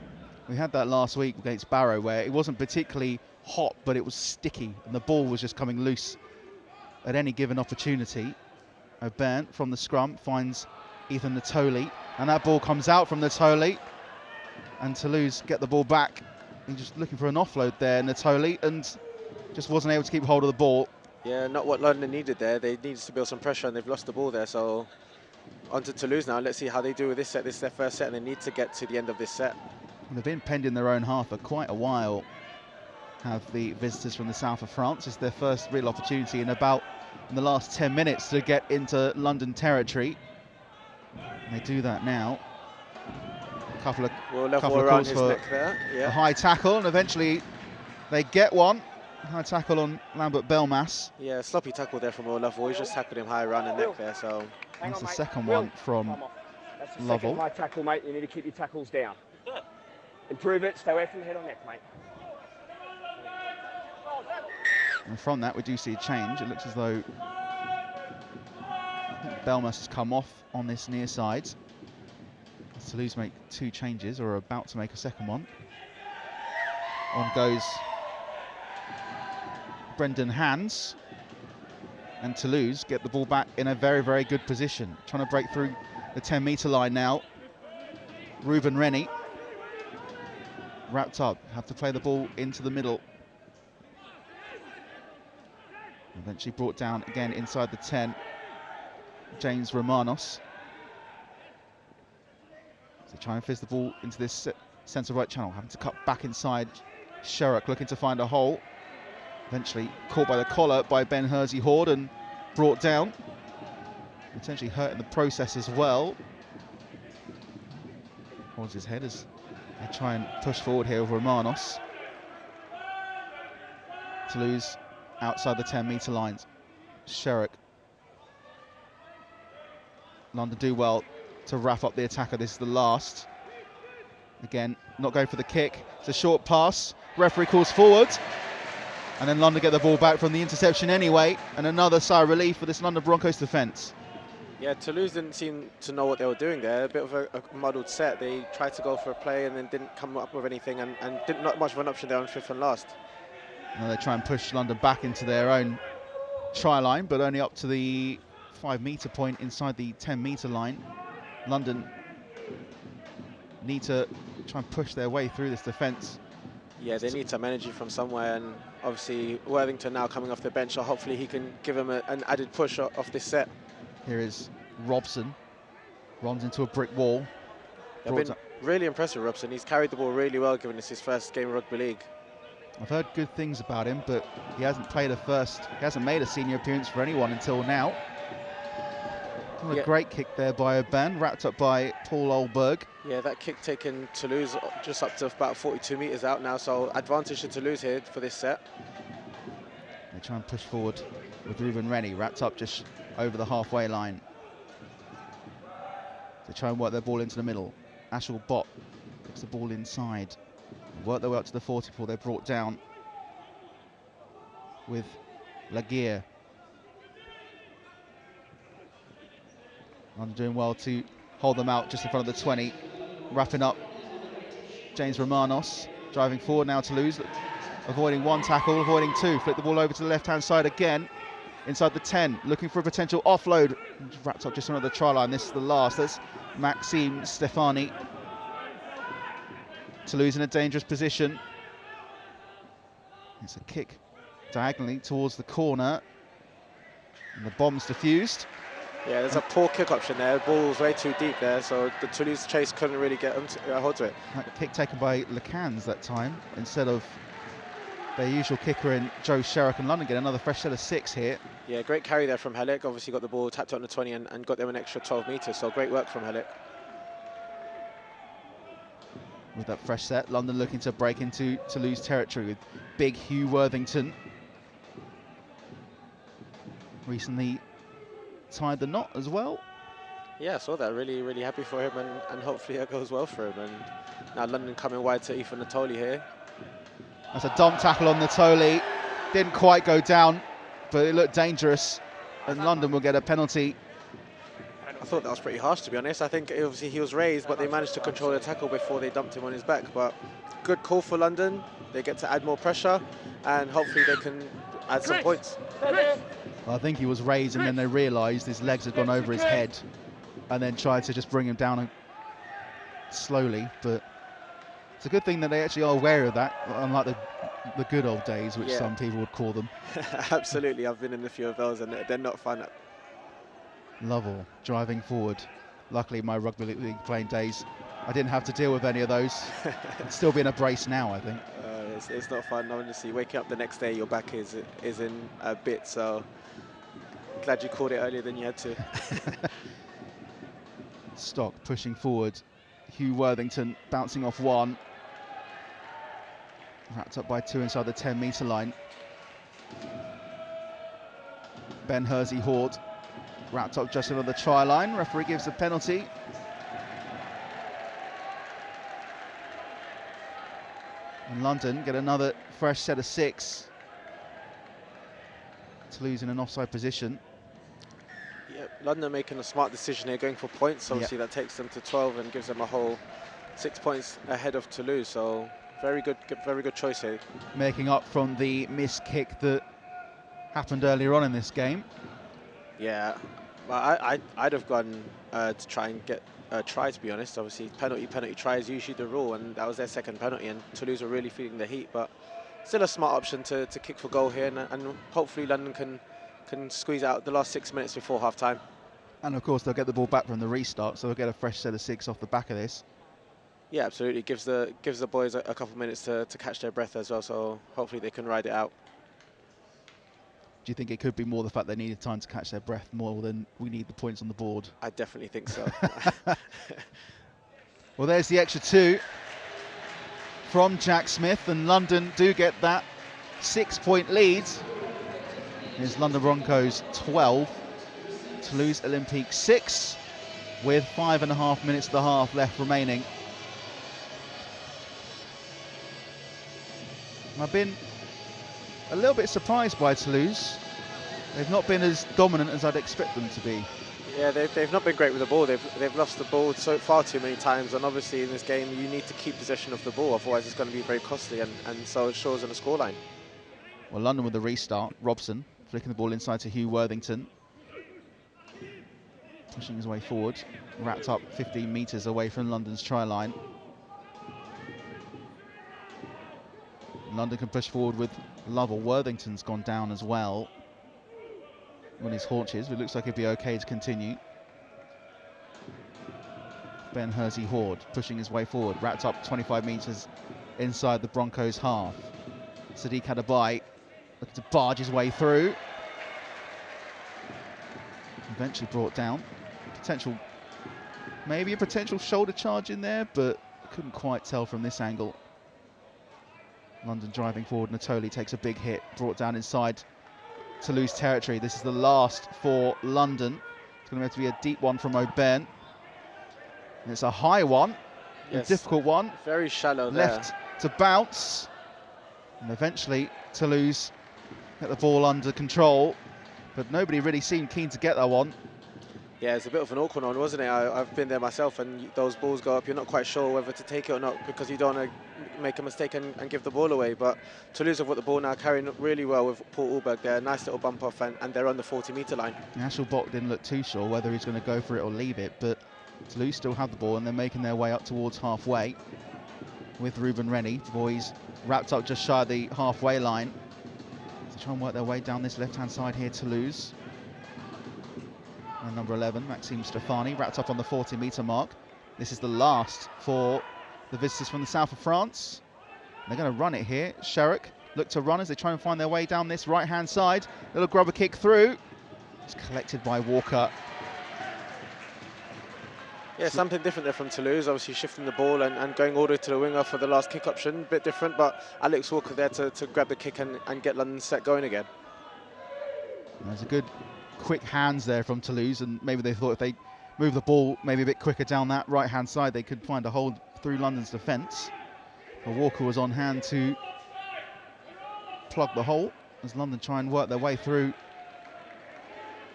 We had that last week against Barrow where it wasn't particularly hot, but it was sticky, and the ball was just coming loose at any given opportunity. Aubin from the scrum finds Ethan Natoli, and that ball comes out from Natoli, and Toulouse get the ball back. He's just looking for an offload there, Natoli, and just wasn't able to keep hold of the ball. Yeah, not what London needed there. They needed to build some pressure, and they've lost the ball there. So on to Toulouse now. Let's see how they do with this set. This is their first set, and they need to get to the end of this set. They've been penned in their own half for quite a while. Have the visitors from the south of France. It's their first real opportunity in the last 10 minutes to get into London territory. And they do that now. A couple of around his for neck there. Yeah. a high tackle, and eventually they get one. High tackle on Lambert Belmas. Yeah, sloppy tackle there from Lovell. He's just tackled him high around the neck there. So that's the second one from That's the Lovell. second high tackle, mate. You need to keep your tackles down. Improve it. Stay away from the head or neck, mate. And from that, we do see a change. It looks as though Belmas has come off on this near side. Toulouse make 2 changes, or are about to make a second one. On goes Brendan Hans, and Toulouse get the ball back in a very, very good position. Trying to break through the 10-metre line now. Ruben Rennie wrapped up, have to play the ball into the middle. Eventually brought down again inside the 10. James Romanos. So try and fizz the ball into this centre right channel, having to cut back inside. Sherrock looking to find a hole. Eventually caught by the collar by Ben Hersey-Horde and brought down. Potentially hurt in the process as well. Holds his head as they try and push forward here with Romanos. Toulouse outside the 10-metre lines. Sherrock. London do well to wrap up the attacker. This is the last. Again, not going for the kick. It's a short pass. Referee calls forward. And then London get the ball back from the interception anyway. And another sigh of relief for this London Broncos defence. Yeah, Toulouse didn't seem to know what they were doing there. A bit of a muddled set. They tried to go for a play and then didn't come up with anything, and didn't not much of an option there on fifth and last. Now they try and push London back into their own try line, but only up to the 5-metre point inside the 10-metre line. London need to try and push their way through this defence. Yeah, they need some energy from somewhere, and obviously Worthington now coming off the bench, so hopefully he can give them an added push off this set. Here is Robson, runs into a brick wall. I've been really impressed with Robson. He's carried the ball really well, given it's his first game of rugby league. I've heard good things about him, but he hasn't made a senior appearance for anyone until now. A great kick there by Aubin, wrapped up by Paul Olberg. Yeah, that kick taken Toulouse just up to about 42 metres out now, so advantage to Toulouse here for this set. They try and push forward with Ruben Rennie, wrapped up just over the halfway line. They try and work their ball into the middle. Ashel Bott puts the ball inside. Work their way up to the 40 before they're brought down with Laguerre. London doing well to hold them out just in front of the 20. Wrapping up James Romanos, driving forward now to Toulouse, avoiding one tackle, avoiding two. Flip the ball over to the left-hand side again, inside the 10, looking for a potential offload. Wrapped up just under the try line. This is the last. That's Maxime Stefani. Toulouse in a dangerous position. It's a kick diagonally towards the corner, and the bomb's diffused. Yeah, there's a poor kick option there. The ball was way too deep there, so the Toulouse chase couldn't really get a hold to it. That kick taken by Lecans that time, instead of their usual kicker in Joe Sherrock, and London get another fresh set of 6 here. Yeah, great carry there from Helic. Obviously got the ball tapped on the 20 and got them an extra 12 metres, so great work from Helic. With that fresh set, London looking to break into Toulouse territory with big Hugh Worthington. Recently tied the knot as well. Yeah, I saw that. Really, really happy for him, and hopefully it goes well for him. And now London coming wide to Ethan Natoli here. That's a dump tackle on Natoli. Didn't quite go down, but it looked dangerous. And London will get a penalty. I thought that was pretty harsh, to be honest. I think obviously he was raised, but they managed to control the tackle before they dumped him on his back. But good call for London. They get to add more pressure, and hopefully they can add some points. Well, I think he was raised, and then they realised his legs had gone over his head, and then tried to just bring him down slowly. But it's a good thing that they actually are aware of that, unlike the good old days, which some people would call them. Absolutely, I've been in a few of those, and they're not fun. Lovell driving forward. Luckily, my rugby league playing days, I didn't have to deal with any of those. I'd still be in a brace now, I think. It's not fun, honestly. Waking up the next day, your back is in a bit, so glad you called it earlier than you had to. Stock pushing forward. Hugh Worthington bouncing off one. Wrapped up by two inside the 10-metre line. Ben Hersey-Horde wrapped up just under the try line. Referee gives a penalty. And London get another fresh set of 6. Toulouse in an offside position. Yeah, London making a smart decision here, going for points. Obviously, that takes them to 12 and gives them a whole 6 points ahead of Toulouse. So very good choice here. Making up from the missed kick that happened earlier on in this game. Yeah, well, I'd have gone to try and get a try, to be honest. Obviously, penalty try is usually the rule, and that was their second penalty, and Toulouse were really feeling the heat, but still a smart option to kick for goal here, and hopefully London can squeeze out the last 6 minutes before half-time. And of course, they'll get the ball back from the restart, so they'll get a fresh set of 6 off the back of this. Yeah, absolutely. Gives the boys a couple of minutes to catch their breath as well, so hopefully they can ride it out. Do you think it could be more the fact they needed time to catch their breath more than we need the points on the board? I definitely think so. Well, there's the extra 2 from Jack Smith, and London do get that 6-point lead. Here's London Broncos 12, Toulouse Olympique 6, with 5.5 minutes of the half left remaining. I've been a little bit surprised by Toulouse. They've not been as dominant as I'd expect them to be. Yeah, they've not been great with the ball. They've lost the ball so far too many times, and obviously in this game you need to keep possession of the ball, otherwise it's going to be very costly, and so it shows on the scoreline. Well, London with the restart. Robson flicking the ball inside to Hugh Worthington. Pushing his way forward. Wrapped up 15 metres away from London's try line. London can push forward with Lovell. Worthington's gone down as well on his haunches, but it looks like he'll be okay to continue. Ben Hersey-Horde pushing his way forward, wrapped up 25 metres inside the Broncos' half. Sadiq Adabai looking to barge his way through. Eventually brought down. Maybe a potential shoulder charge in there, but couldn't quite tell from this angle. London driving forward. Natoli takes a big hit, brought down inside Toulouse territory. This is the last for London. It's going to have to be a deep one from O'Byrne. And it's a high one, a difficult one. Very shallow there. Left to bounce. And eventually Toulouse get the ball under control, but nobody really seemed keen to get that one. Yeah, it's a bit of an awkward one, wasn't it? I've been there myself, and those balls go up, you're not quite sure whether to take it or not, because you don't want to make a mistake and give the ball away. But Toulouse have got the ball now, carrying really well with Paul Ulberg there. Nice little bump off, and they're on the 40-metre line. Ashelbach didn't look too sure whether he's going to go for it or leave it, but Toulouse still have the ball, and they're making their way up towards halfway with Ruben Rennie. The boys wrapped up just shy of the halfway line to try and work their way down this left-hand side here, Toulouse. And number 11, Maxime Stefani, wrapped up on the 40-metre mark. This is the last for the visitors from the south of France. They're going to run it here. Sherrick look to run as they try and find their way down this right-hand side. Little grubber kick through. It's collected by Walker. Yeah, something different there from Toulouse, obviously shifting the ball and going all the way to the winger for the last kick option. A bit different, but Alex Walker there to grab the kick and get London set going again. There's a good quick hands there from Toulouse, and maybe they thought if they move the ball maybe a bit quicker down that right-hand side, they could find a hole through London's defence. But Walker was on hand to plug the hole. as London try and work their way through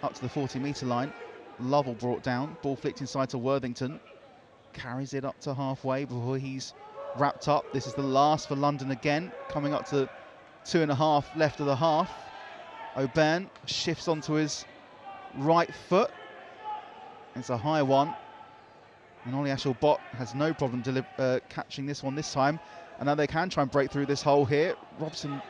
up to the 40-metre line. Lovell brought down, ball flicked inside to Worthington, carries it up to halfway before he's wrapped up. This is the last for London again, coming up to 2.5 left of the half. O'Byrne shifts onto his right foot. It's a high one, and Ollie Ashall-Bott has no problem catching this one this time. And now they can try and break through this hole here. Robson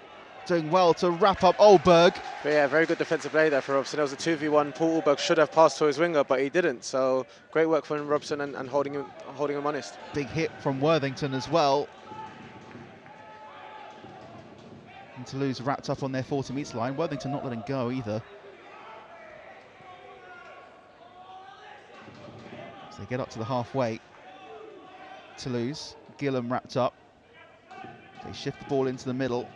doing well to wrap up Oldberg. But yeah, very good defensive play there for Robson. It was a 2v1. Paul Oldberg should have passed to his winger, but he didn't. So great work from Robson and holding him honest. Big hit from Worthington as well. And Toulouse wrapped up on their 40-metre line. Worthington not letting go either. So they get up to the halfway. Toulouse, Gillam wrapped up. They shift the ball into the middle.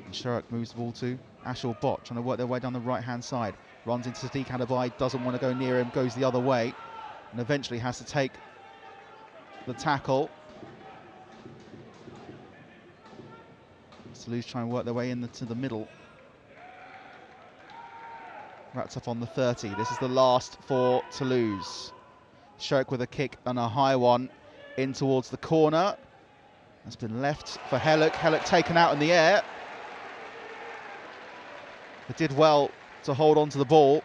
And Sherrock moves the ball to Ashall-Bott, trying to work their way down the right-hand side. Runs into Sadiq Adabai, doesn't want to go near him, goes the other way. And eventually has to take the tackle. Toulouse try and work their way into the middle. Wrapped up on the 30. This is the last for Toulouse. Sherrock with a kick and a high one in towards the corner. That's been left for Hellock. Hellock taken out in the air. But did well to hold on to the ball.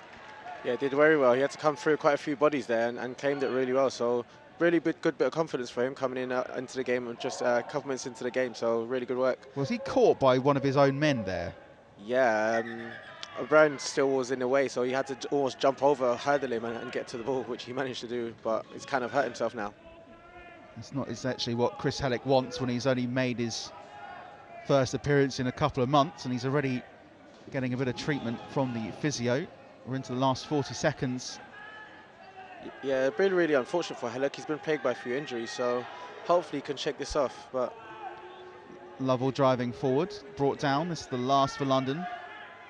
Yeah, did very well. He had to come through quite a few bodies there and claimed it really well. So really good bit of confidence for him coming in into the game just a couple minutes into the game. So really good work. Was he caught by one of his own men there? Yeah, O'Brien still was in the way, so he had to almost jump over, hurdle him and get to the ball, which he managed to do, but he's kind of hurt himself now. It's actually what Chris Hellock wants when he's only made his first appearance in a couple of months, and he's already getting a bit of treatment from the physio. We're into the last 40 seconds. Yeah, really unfortunate for Hellock. He's been plagued by a few injuries, so hopefully he can shake this off. But Lovell driving forward, brought down. This is the last for London.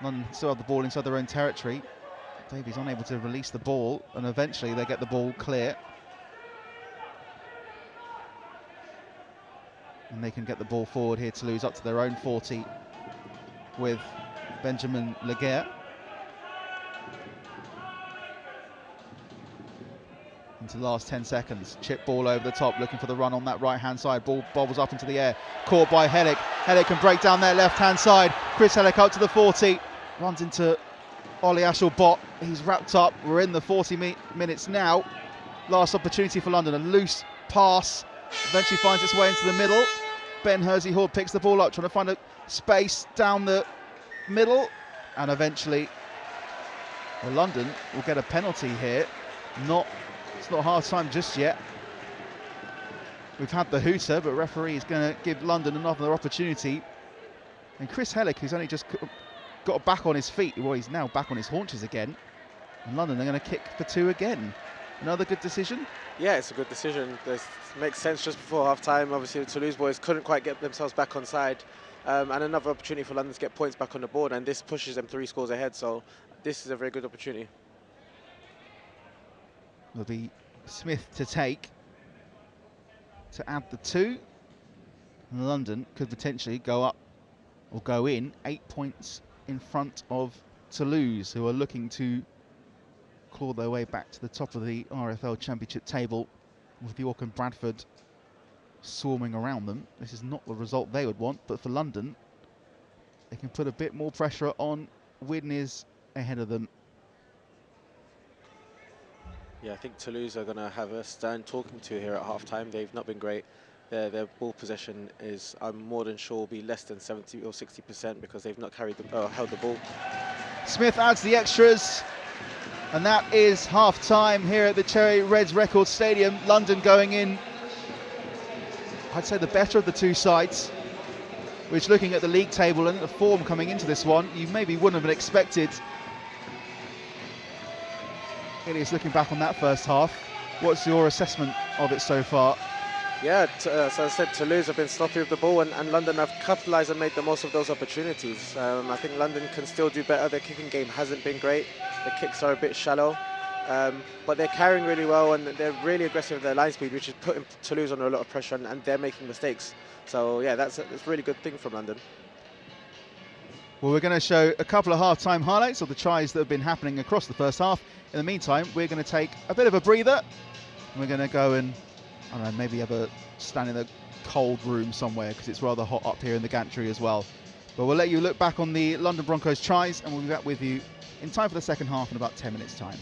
London still have the ball inside their own territory. Davies unable to release the ball, and eventually they get the ball clear. And they can get the ball forward here to lose up to their own 40 with Benjamin Laguerre. Into the last 10 seconds. Chip ball over the top, looking for the run on that right-hand side. Ball bobbles up into the air. Caught by Hellock. Hellock can break down their left-hand side. Chris Hellock up to the 40. Runs into Ollie Ashall-Bott. He's wrapped up. We're in the 40 minutes now. Last opportunity for London. A loose pass. Eventually finds its way into the middle. Ben Hersey-Horde picks the ball up, trying to find a space down the middle. And eventually, London will get a penalty here. It's not hard time just yet. We've had the hooter, but referee is going to give London another opportunity. And Chris Hellock, who's only just got back on his feet, well, he's now back on his haunches again. And London are going to kick for two again. Another good decision? Yeah, it's a good decision. This makes sense just before half-time. Obviously, the Toulouse boys couldn't quite get themselves back on side. And another opportunity for London to get points back on the board, and this pushes them 3 scores ahead. So this is a very good opportunity. Will be Smith to take, to add the 2. And London could potentially go up or go in 8 points in front of Toulouse, who are looking to claw their way back to the top of the RFL Championship table, with York and Bradford swarming around them. This is not the result they would want, but for London, they can put a bit more pressure on. Widnes is ahead of them. Yeah, I think Toulouse are going to have a stern talking to here at half-time. They've not been great. Their ball possession is, I'm more than sure, will be less than 70 or 60% because they've not held the ball. Smith adds the extras, and that is half-time here at the Cherry Reds Record Stadium. London going in, I'd say, the better of the two sides, which, looking at the league table and the form coming into this one, you maybe wouldn't have expected. Ilias, looking back on that first half, what's your assessment of it so far? Yeah, as I said, Toulouse have been sloppy with the ball, and London have capitalised and made the most of those opportunities. I think London can still do better. Their kicking game hasn't been great. The kicks are a bit shallow, but they're carrying really well, and they're really aggressive with their line speed, which is putting Toulouse under a lot of pressure, and they're making mistakes. So yeah, that's a really good thing from London. Well, we're going to show a couple of half-time highlights of the tries that have been happening across the first half. In the meantime, we're going to take a bit of a breather. We're going to go and, I don't know, maybe have a stand in a cold room somewhere because it's rather hot up here in the gantry as well. But we'll let you look back on the London Broncos tries, and we'll be back with you in time for the second half in about 10 minutes' time.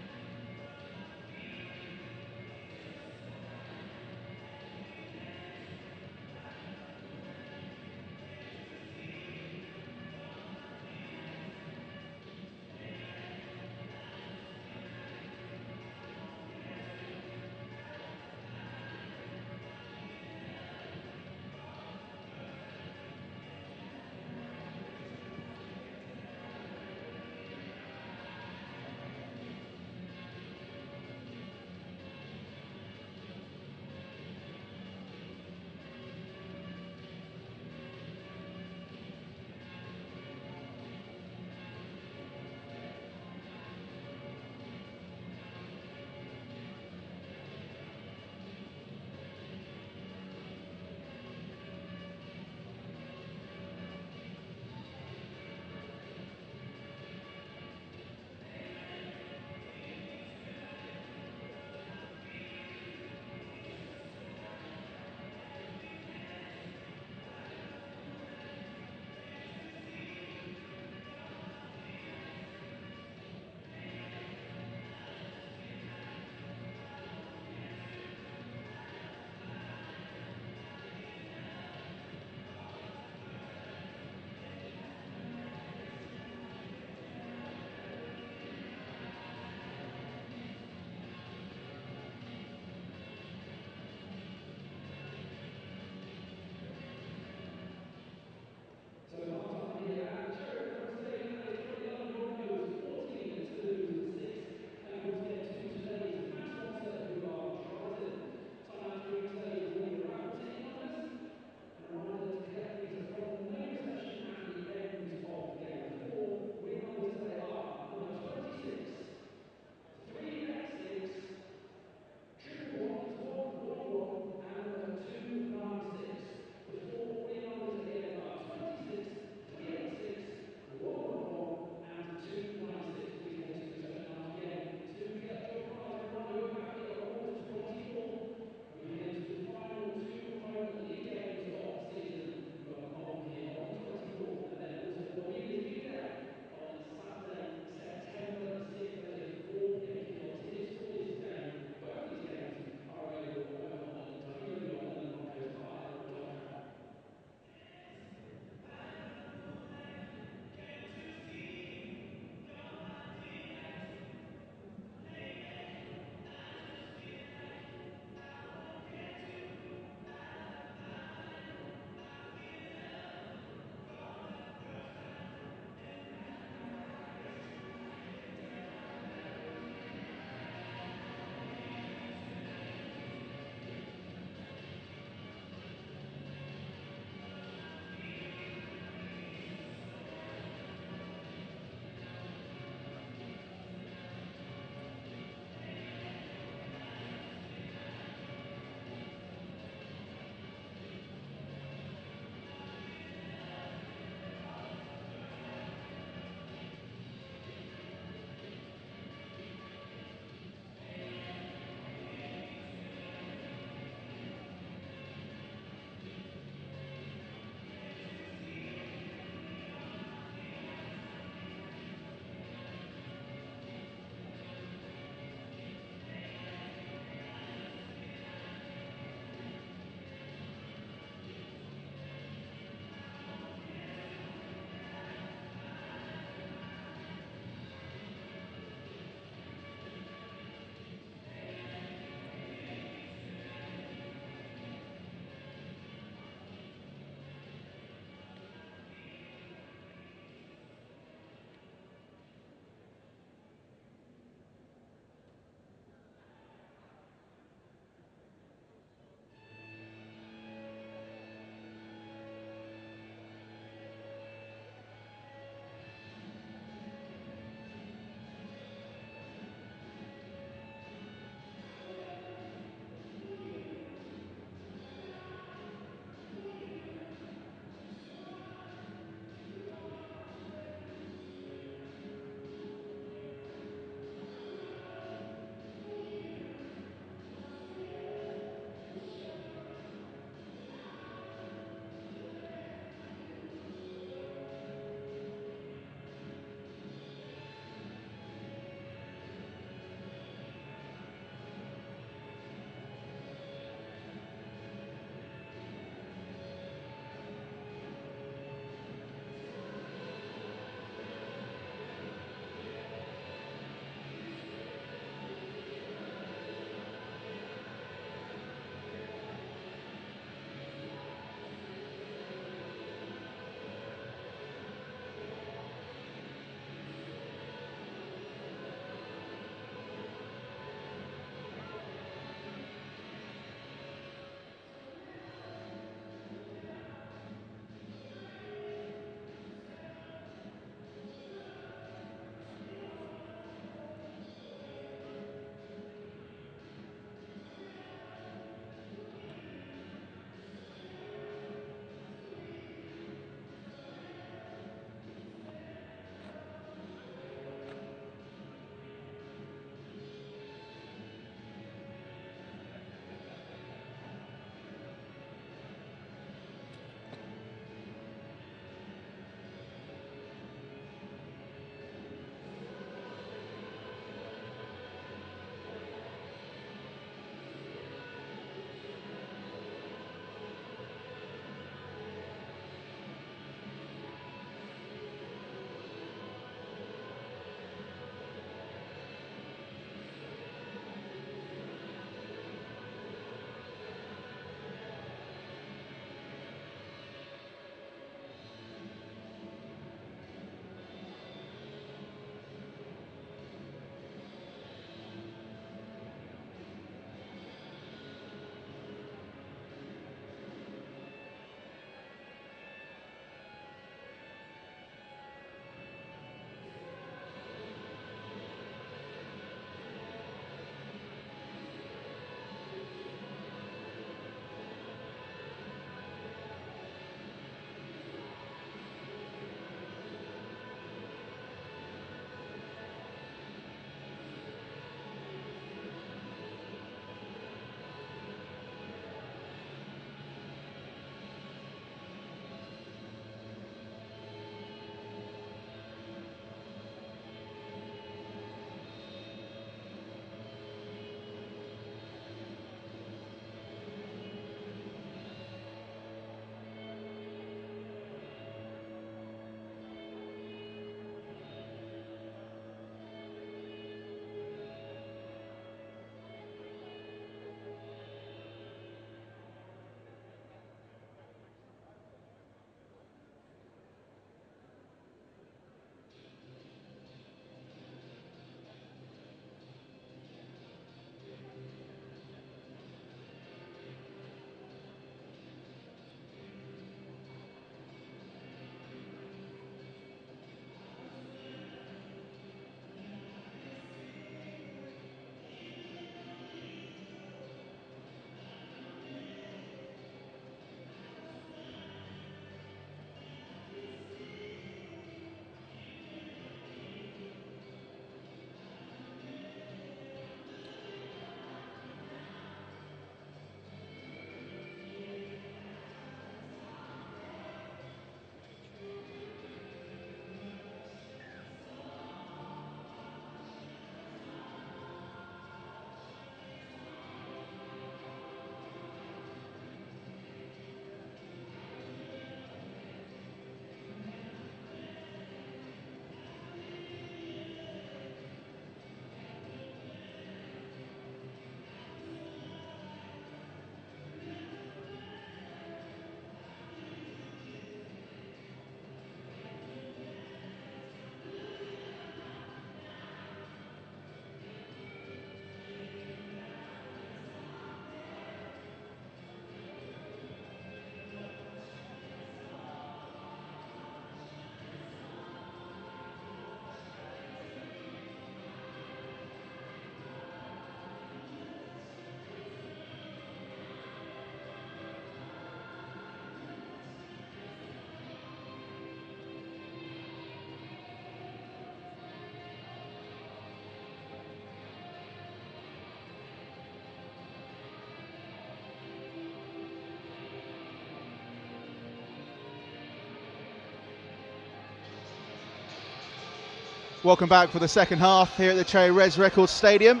Welcome back for the second half here at the Cherry Reds Records Stadium.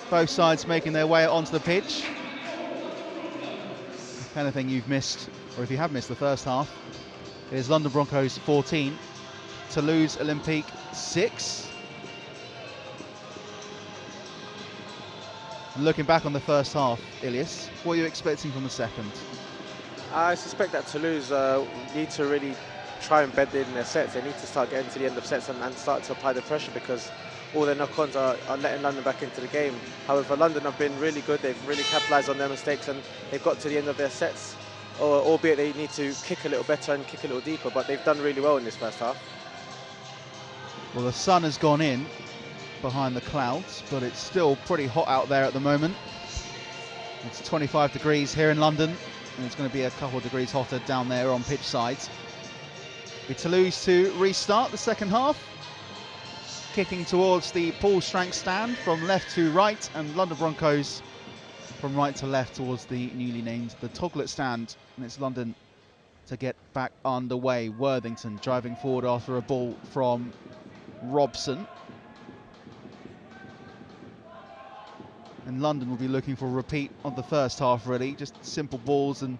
Both sides making their way onto the pitch. If anything you've missed, or if you have missed the first half, it is London Broncos 14, Toulouse Olympique 6. And looking back on the first half, Ilias, what are you expecting from the second? I suspect that Toulouse need to really try and bed in their sets. They need to start getting to the end of sets and start to apply the pressure, because all their knock-ons are letting London back into the game. However, London have been really good. They've really capitalised on their mistakes and they've got to the end of their sets, albeit they need to kick a little better and kick a little deeper, but they've done really well in this first half. Well, the sun has gone in behind the clouds, but it's still pretty hot out there at the moment. It's 25 degrees here in London, and it's going to be a couple of degrees hotter down there on pitch sides. Be Toulouse to restart the second half, kicking towards the Paul Strang stand from left to right, and London Broncos from right to left towards the newly named the Toglet stand. And it's London to get back underway. Worthington driving forward after a ball from Robson. And London will be looking for a repeat of the first half, really. Just simple balls and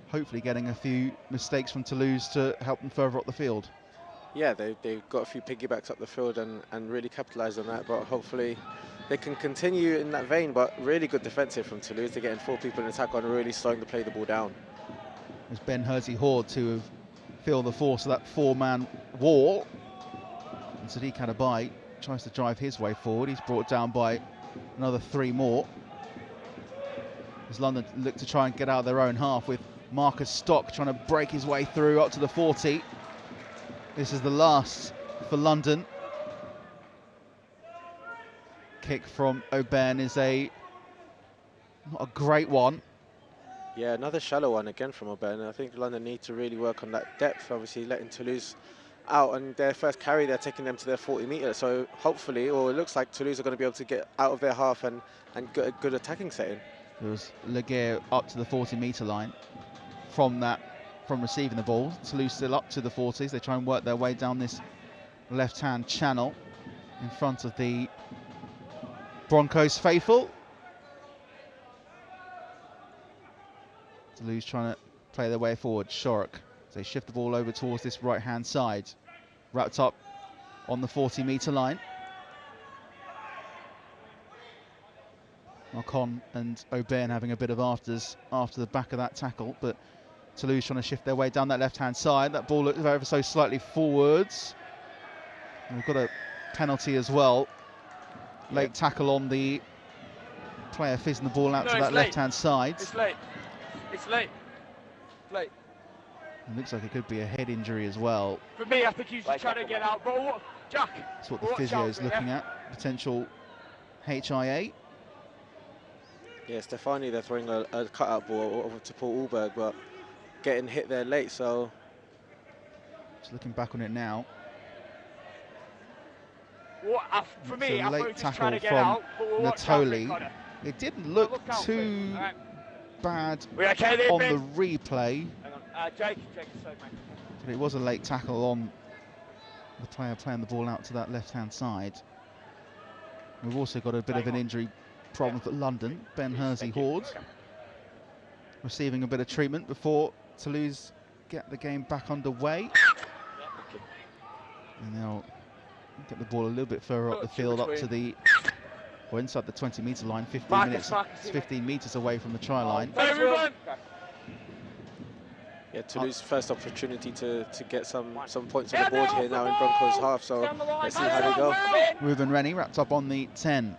hopefully getting a few mistakes from Toulouse to help them further up the field. Yeah, they've got a few piggybacks up the field and really capitalised on that, but hopefully they can continue in that vein. But really good defensive from Toulouse. They're getting 4 people in attack on, really starting to play the ball down. It's Ben Hersey-Horde to have feel the force of that 4-man wall. And Sadiq Kadabai tries to drive his way forward. He's brought down by another 3 more. As London look to try and get out of their own half, with Marcus Stock trying to break his way through up to the 40. This is the last for London. Kick from Aubin is not a great one. Yeah, another shallow one again from Aubin. I think London need to really work on that depth, obviously letting Toulouse out, and their first carry, they're taking them to their 40 metre. So hopefully, or it looks like Toulouse are going to be able to get out of their half and get a good attacking setting. There was Leguer up to the 40 metre line from receiving the ball. Toulouse still up to the 40s. They try and work their way down this left-hand channel in front of the Broncos faithful. Toulouse trying to play their way forward. Shorrock. So they shift the ball over towards this right-hand side. Wrapped up on the 40 metre line. Ocon and Aubin having a bit of afters after the back of that tackle, but Toulouse trying to shift their way down that left-hand side. That ball looked ever so slightly forwards. And we've got a penalty as well. Late tackle on the player fizzing the ball out to that left-hand side. It's late. It's late. Late. It looks like it could be a head injury as well. For me, I think he's just trying to get out. But Jack. That's what the physio is looking at. Potential HIA. Yeah, Stefani, they're throwing a cut-out ball over to Paul Ulberg, but getting hit there late, so... Just looking back on it now. For me, a late tackle from Natoli. It didn't look too bad on the replay. Hang on, Jake But it was a late tackle on the player playing the ball out to that left-hand side. We've also got a bit of an injury problem for London. Ben Hersey-Horde receiving a bit of treatment before Toulouse get the game back underway. And they'll get the ball a little bit further up the field, up to the, or inside the 20 metre line, 15 metres away from the try line. Yeah, Toulouse first opportunity to get some points on the board here now in Broncos half, so let's see how they go. Ruben Rennie wrapped up on the 10.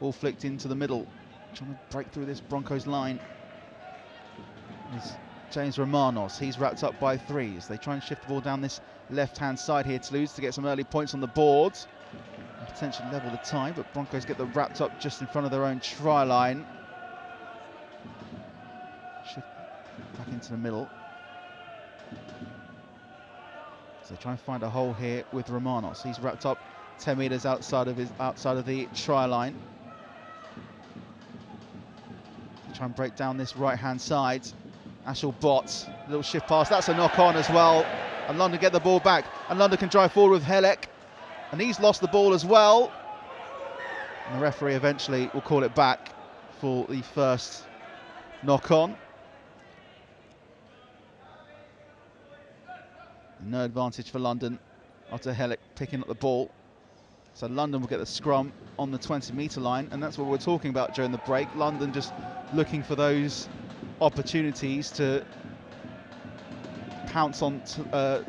Ball flicked into the middle, trying to break through this Broncos line. It's James Romanos, he's wrapped up by 3 as they try and shift the ball down this left-hand side here, Toulouse, to get some early points on the board. And potentially level the tie, but Broncos get them wrapped up just in front of their own try line. Shift back into the middle. So they try and find a hole here with Romanos. He's wrapped up 10 metres outside of the try line. Try and break down this right-hand side. Ashel Bott, little shift pass. That's a knock on as well. And London get the ball back. And London can drive forward with Helek. And he's lost the ball as well. And the referee eventually will call it back for the first knock-on. No advantage for London after Hellick picking up the ball. So London will get the scrum on the 20-metre line, and that's what we're talking about during the break. London just looking for those opportunities to pounce on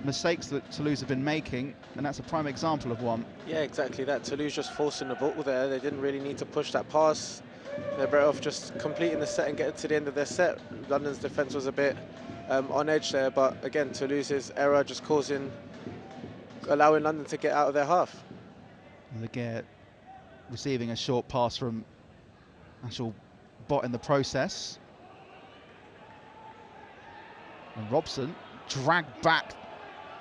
mistakes that Toulouse have been making, and that's a prime example of one. Yeah, exactly that. Toulouse just forcing the ball there. They didn't really need to push that pass. They're better off just completing the set and getting to the end of their set. London's defence was a bit on edge there, but again, Toulouse's error just allowing London to get out of their half. And again, receiving a short pass from actual Bot in the process. And Robson dragged back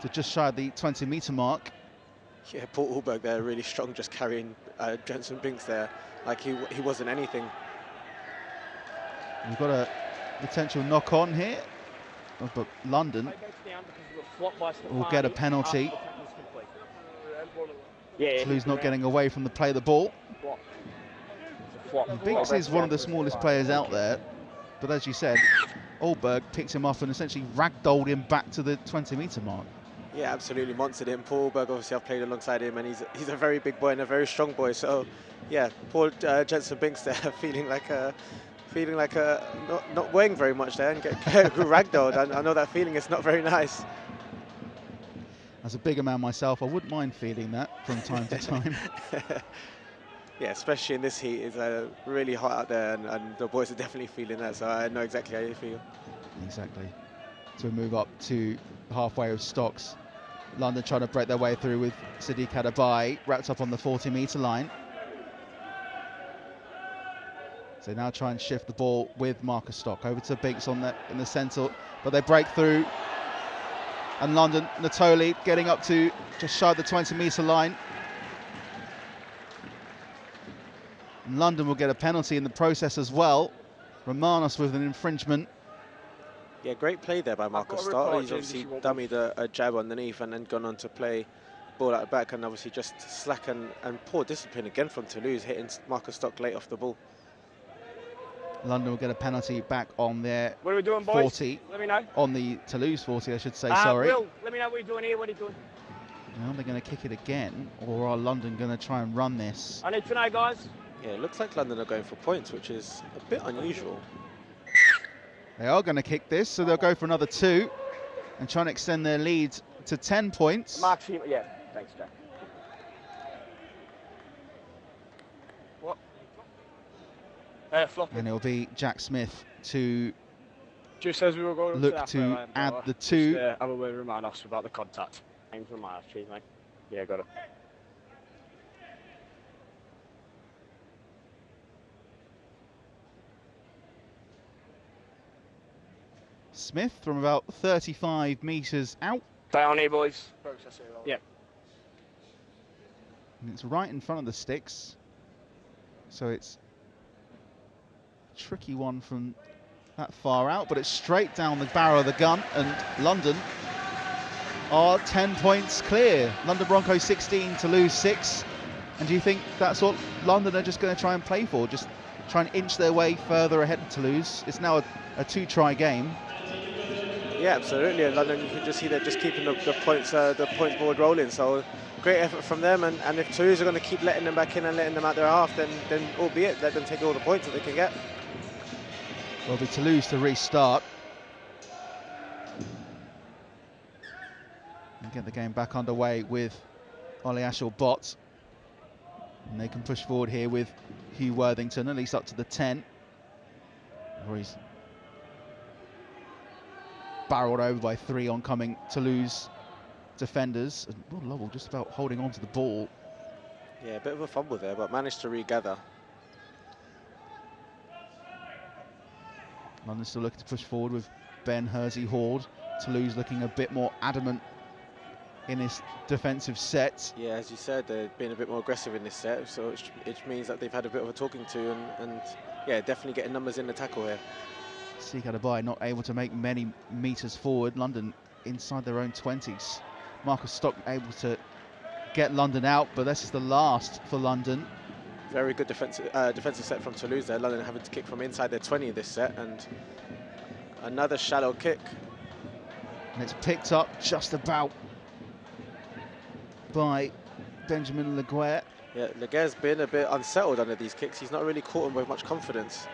to just shy of the 20-metre mark. Yeah, Paul Ulberg there really strong, just carrying Jensen Binks there like he wasn't anything. We've got a potential knock-on here, but London will get a penalty. Toulouse not getting away from the play of the ball. And Binks is one of the smallest players out there, but as you said, Ulberg picked him up and essentially ragdolled him back to the 20-metre mark. Yeah, absolutely monstered him. Paul Ulberg, obviously I've played alongside him, and he's a very big boy and a very strong boy. So yeah, poor Jensen Binks there feeling like not weighing very much there and get ragdolled. I know that feeling. It's not very nice. As a bigger man myself, I wouldn't mind feeling that from time to time. Yeah, especially in this heat. It's really hot out there, and the boys are definitely feeling that, so I know exactly how you feel. Exactly. So we move up to halfway of Stocks. London trying to break their way through with Sadiq Adabai, wrapped up on the 40-metre line. So now try and shift the ball with Marcus Stock over to Binks in the centre, but they break through. And London, Natoli getting up to just shy of the 20-metre line. And London will get a penalty in the process as well. Romanos with an infringement. Yeah, great play there by Marcus Stock. He's obviously dummied a jab underneath and then gone on to play ball at the back, and obviously just slack and poor discipline again from Toulouse, hitting Marcus Stock late off the ball. London will get a penalty back on their What are we doing, boys? 40. Let me know. On the Toulouse 40, I should say, sorry. Will, let me know what you're doing here. What are you doing? Now they're going to kick it again, or are London going to try and run this? I need to know, guys. Yeah, it looks like London are going for points, which is a bit unusual. They are going to kick this, so they'll go for another 2 and try and extend their lead to 10 points. Mark's here. Yeah, thanks, Jack. What? Floppy. And it'll be Jack Smith to Just as we were going look to add the 2. Have a word with Romanos about the contact. Name's Romanos, cheers, mate. Yeah, got it. Smith from about 35 metres out. Stay on here, boys. Process it. Yeah. And it's right in front of the sticks. So it's a tricky one from that far out, but it's straight down the barrel of the gun, and London are 10 points clear. London Broncos 16, Toulouse 6. And do you think that's what London are just going to try and play for? Just try and inch their way further ahead of Toulouse? It's now a 2-try game. Yeah, absolutely. And London, you can just see they're just keeping the points board rolling. So great effort from them. And if Toulouse are going to keep letting them back in and letting them out their half, then albeit let them take all the points that they can get. Will be Toulouse to restart and get the game back underway with Ollie Ashall-Bott. And they can push forward here with Hugh Worthington, at least up to the 10. Where he's barreled over by 3 oncoming Toulouse defenders. And Rod Lovell just about holding on to the ball. Yeah, a bit of a fumble there, but managed to regather. London still looking to push forward with Ben Hersey-Horde. Toulouse looking a bit more adamant in his defensive set. Yeah, as you said, they've been a bit more aggressive in this set, so it means that they've had a bit of a talking to, and yeah, definitely getting numbers in the tackle here. Sadiq Adabai not able to make many metres forward. London inside their own 20s. Marcus Stock able to get London out, but this is the last for London. Very good defensive set from Toulouse there. London having to kick from inside their 20 in this set, and another shallow kick. And it's picked up just about by Benjamin Leguer. Yeah, Leguer's been a bit unsettled under these kicks. He's not really caught him with much confidence.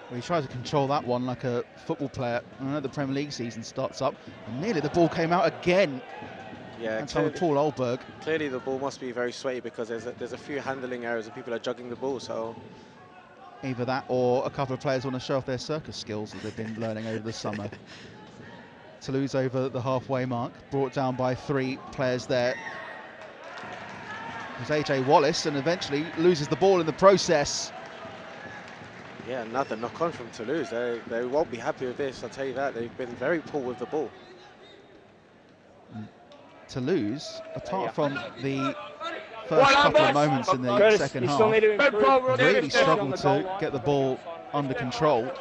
Well, he tries to control that one like a football player. I know the Premier League season starts up, and nearly the ball came out again. Yeah, That's with Paul Olberg. Clearly the ball must be very sweaty because there's a few handling errors and people are juggling the ball, so... Either that or a couple of players want to show off their circus skills that they've been learning over the summer. Toulouse over the halfway mark, brought down by 3 players there. It was AJ Wallace, and eventually loses the ball in the process. Yeah, another knock-on from Toulouse. They won't be happy with this, I'll tell you that. They've been very poor with the ball. Toulouse, apart from the first couple of moments in the second half, really struggled to get the ball under control.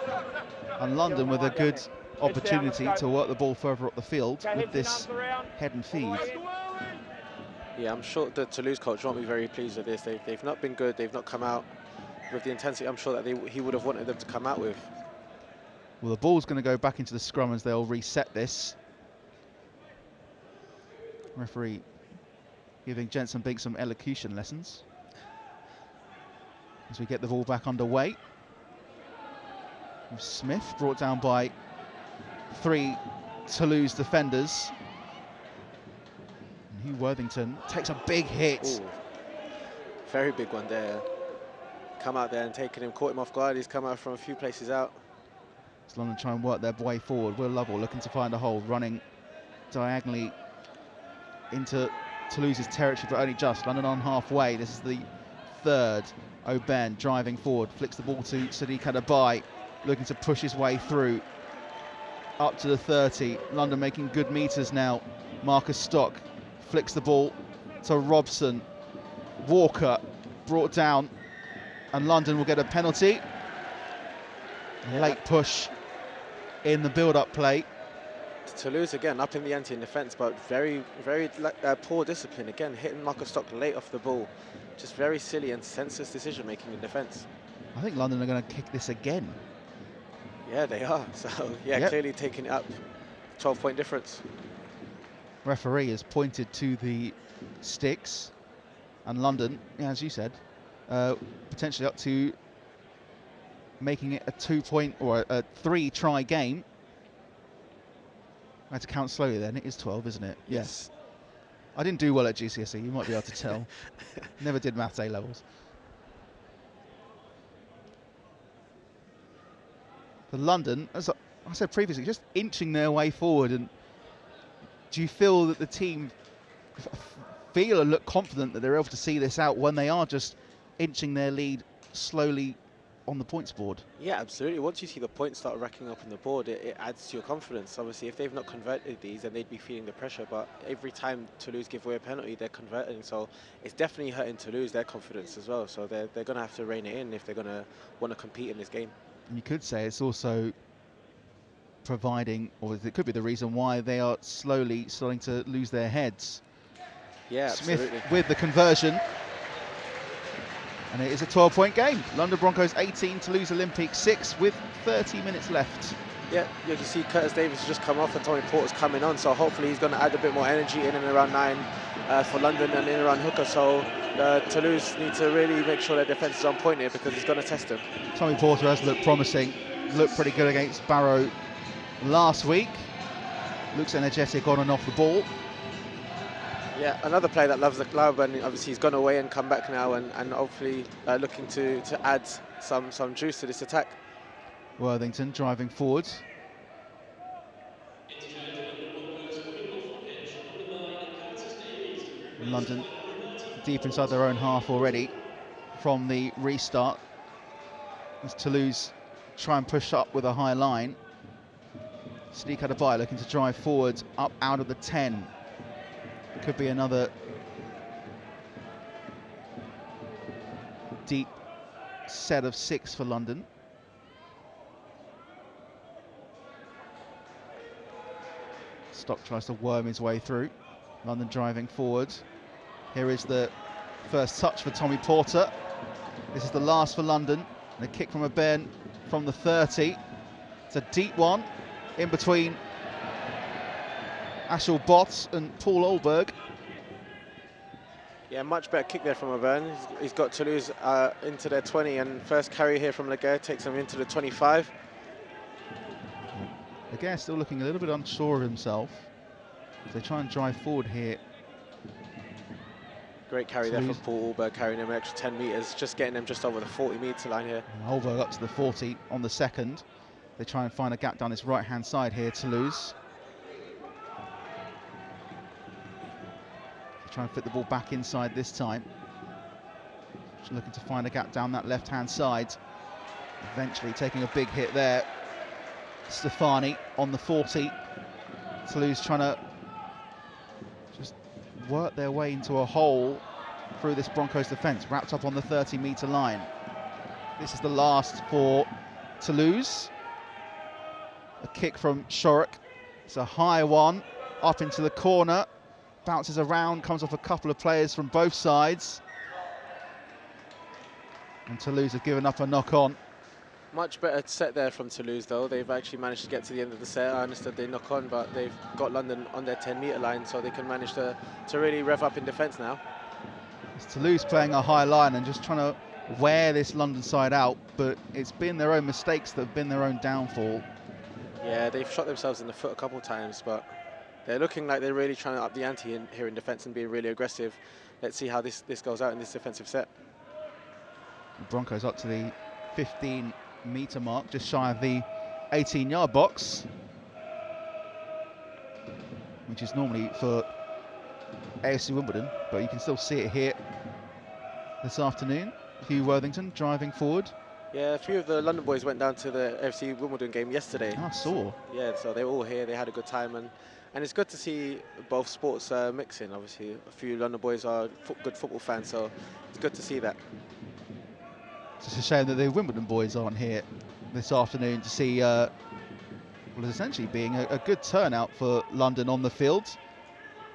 And London with a good opportunity to work the ball further up the field with this head and feed. Yeah, I'm sure the Toulouse coach won't be very pleased with this. They've not been good. They've not come out with the intensity I'm sure that he would have wanted them to come out with. Well, the ball's going to go back into the scrum as they'll reset this. Referee giving Jensen Bink some elocution lessons as we get the ball back underway. Smith brought down by 3 Toulouse defenders. And Hugh Worthington takes a big hit. Ooh, very big one there. Come out there and taking him, caught him off guard. He's come out from a few places out. As London try and work their way forward. Will Lovell looking to find a hole, running diagonally into Toulouse's territory, but only just. London on halfway. This is the 3rd. Oben driving forward, flicks the ball to Sadiq Adabai, looking to push his way through up to the 30. London making good meters now. Marcus Stock flicks the ball to Robson. Walker brought down, and London will get a penalty. Late push in the build-up play. Toulouse again up in the ante in defence, but very poor discipline again, hitting Marcus Stock late off the ball. Just very silly and senseless decision making in defence. I think London are going to kick this again. Yeah, they are. So yeah, Yep. Clearly taking it up. 12-point difference. Referee has pointed to the sticks, and London, as you said, potentially up to making it a 2-point or a 3-try game. I had to count slowly then. It is 12, isn't it? Yes. I didn't do well at GCSE, you might be able to tell. Never did maths A levels. For London, as I said previously, just inching their way forward. And do you feel that the team feel and look confident that they're able to see this out when they are just inching their lead slowly on the points board? Yeah, absolutely. Once you see the points start racking up on the board, it adds to your confidence. Obviously, if they've not converted these, then they'd be feeling the pressure. But every time Toulouse give away a penalty, they're converting. So it's definitely hurting Toulouse, their confidence as well. So they're going to have to rein it in if they're going to want to compete in this game. And you could say it's also providing, or it could be the reason why they are slowly starting to lose their heads. Yeah, Smith absolutely. with the conversion. And it is a 12-point game. London Broncos 18, Toulouse Olympique 6 with 30 minutes left. Yeah, you can see Curtis Davis has just come off and Tommy Porter's coming on, so hopefully he's going to add a bit more energy in and around 9 for London and in and around hooker. So Toulouse need to really make sure their defence is on point here because he's going to test them. Tommy Porter has looked promising, looked pretty good against Barrow last week. Looks energetic on and off the ball. Yeah, another player that loves the club, and obviously he's gone away and come back now, and hopefully looking to add some juice to this attack. Worthington driving forwards. London deep inside their own half already from the restart. As Toulouse try and push up with a high line. Sadiq Adabai looking to drive forward up out of the 10. Could be another deep set of 6 for London. Stock tries to worm his way through. London driving forward. Here is the first touch for Tommy Porter. This is the last for London. And a kick from a Ben from the 30. It's a deep one in between Ashel Bott and Paul Olberg. Yeah, much better kick there from Auburn. He's got Toulouse into their 20, and first carry here from Laguerre takes him into the 25. Laguerre still looking a little bit unsure of himself. They try and drive forward here. Great carry there from Paul Olberg, carrying him an extra 10 metres, just getting him just over the 40-metre line here. And Olberg up to the 40 on the second. They try and find a gap down his right-hand side here, Toulouse. Try and fit the ball back inside this time. Just looking to find a gap down that left-hand side. Eventually taking a big hit there. Stefani on the 40. Toulouse trying to just work their way into a hole through this Broncos defence, wrapped up on the 30-metre line. This is the last for Toulouse. A kick from Shorrock. It's a high one, up into the corner. Bounces around, comes off a couple of players from both sides. And Toulouse have given up a knock-on. Much better set there from Toulouse, though. They've actually managed to get to the end of the set. I understood they knock on, but they've got London on their 10-metre line, so they can manage to really rev up in defence now. It's Toulouse playing a high line and just trying to wear this London side out, but it's been their own mistakes that have been their own downfall. Yeah, they've shot themselves in the foot a couple of times, but they're looking like they're really trying to up the ante here in defence and being really aggressive. Let's see how this goes out in this defensive set. The Broncos up to the 15-metre mark, just shy of the 18-yard box, which is normally for AFC Wimbledon, but you can still see it here this afternoon. Hugh Worthington driving forward. Yeah, a few of the London boys went down to the AFC Wimbledon game yesterday. I saw. Yeah, so they were all here, they had a good time, and it's good to see both sports mixing. Obviously, a few London boys are good football fans, so it's good to see that. It's just a shame that the Wimbledon boys aren't here this afternoon to see what is essentially being a good turnout for London on the field.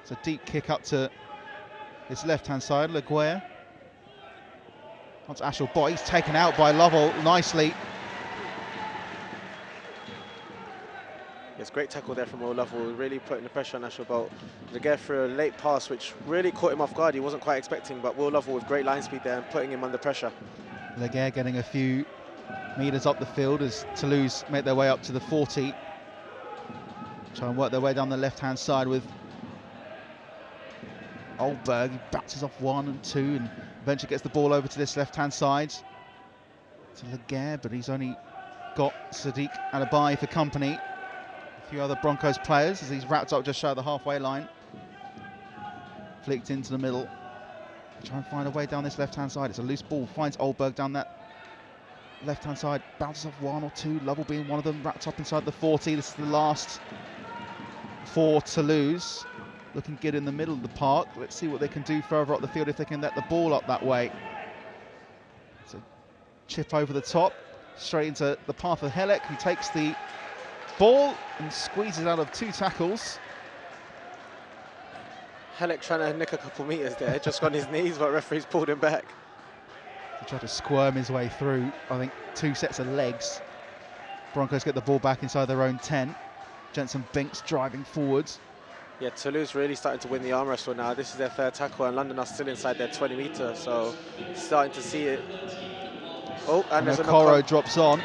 It's a deep kick up to this left-hand side, Laguerre. Onto Ashel Bott, he's taken out by Lovell nicely. It's great tackle there from Will Lovell, really putting the pressure on Ashel Bott. Laguerre threw a late pass, which really caught him off guard. He wasn't quite expecting, but Will Lovell with great line speed there and putting him under pressure. Laguerre getting a few metres up the field as Toulouse make their way up to the 40. Try and work their way down the left-hand side with Olberg. He bounces off 1 and 2 and eventually gets the ball over to this left-hand side to Laguerre, but he's only got Sadiq Anabai for company. A few other Broncos players as he's wrapped up just shy of the halfway line. Flicked into the middle. Try and find a way down this left-hand side. It's a loose ball, finds Olberg down that left-hand side, bounces off 1 or 2, Lovell being one of them, wrapped up inside the 40. This is the last for Toulouse. Looking good in the middle of the park. Let's see what they can do further up the field if they can let the ball up that way. It's a chip over the top, straight into the path of Helek, who takes the ball and squeezes out of 2 tackles. Helek trying to nick a couple metres there, just on his knees, but referee's pulled him back. He tried to squirm his way through, I think, 2 sets of legs. Broncos get the ball back inside their own 10. Jensen Binks driving forwards. Yeah, Toulouse really starting to win the arm wrestle now. This is their 3rd tackle, and London are still inside their 20-metre, so starting to see it. Oh, and there's a Okoro drops on.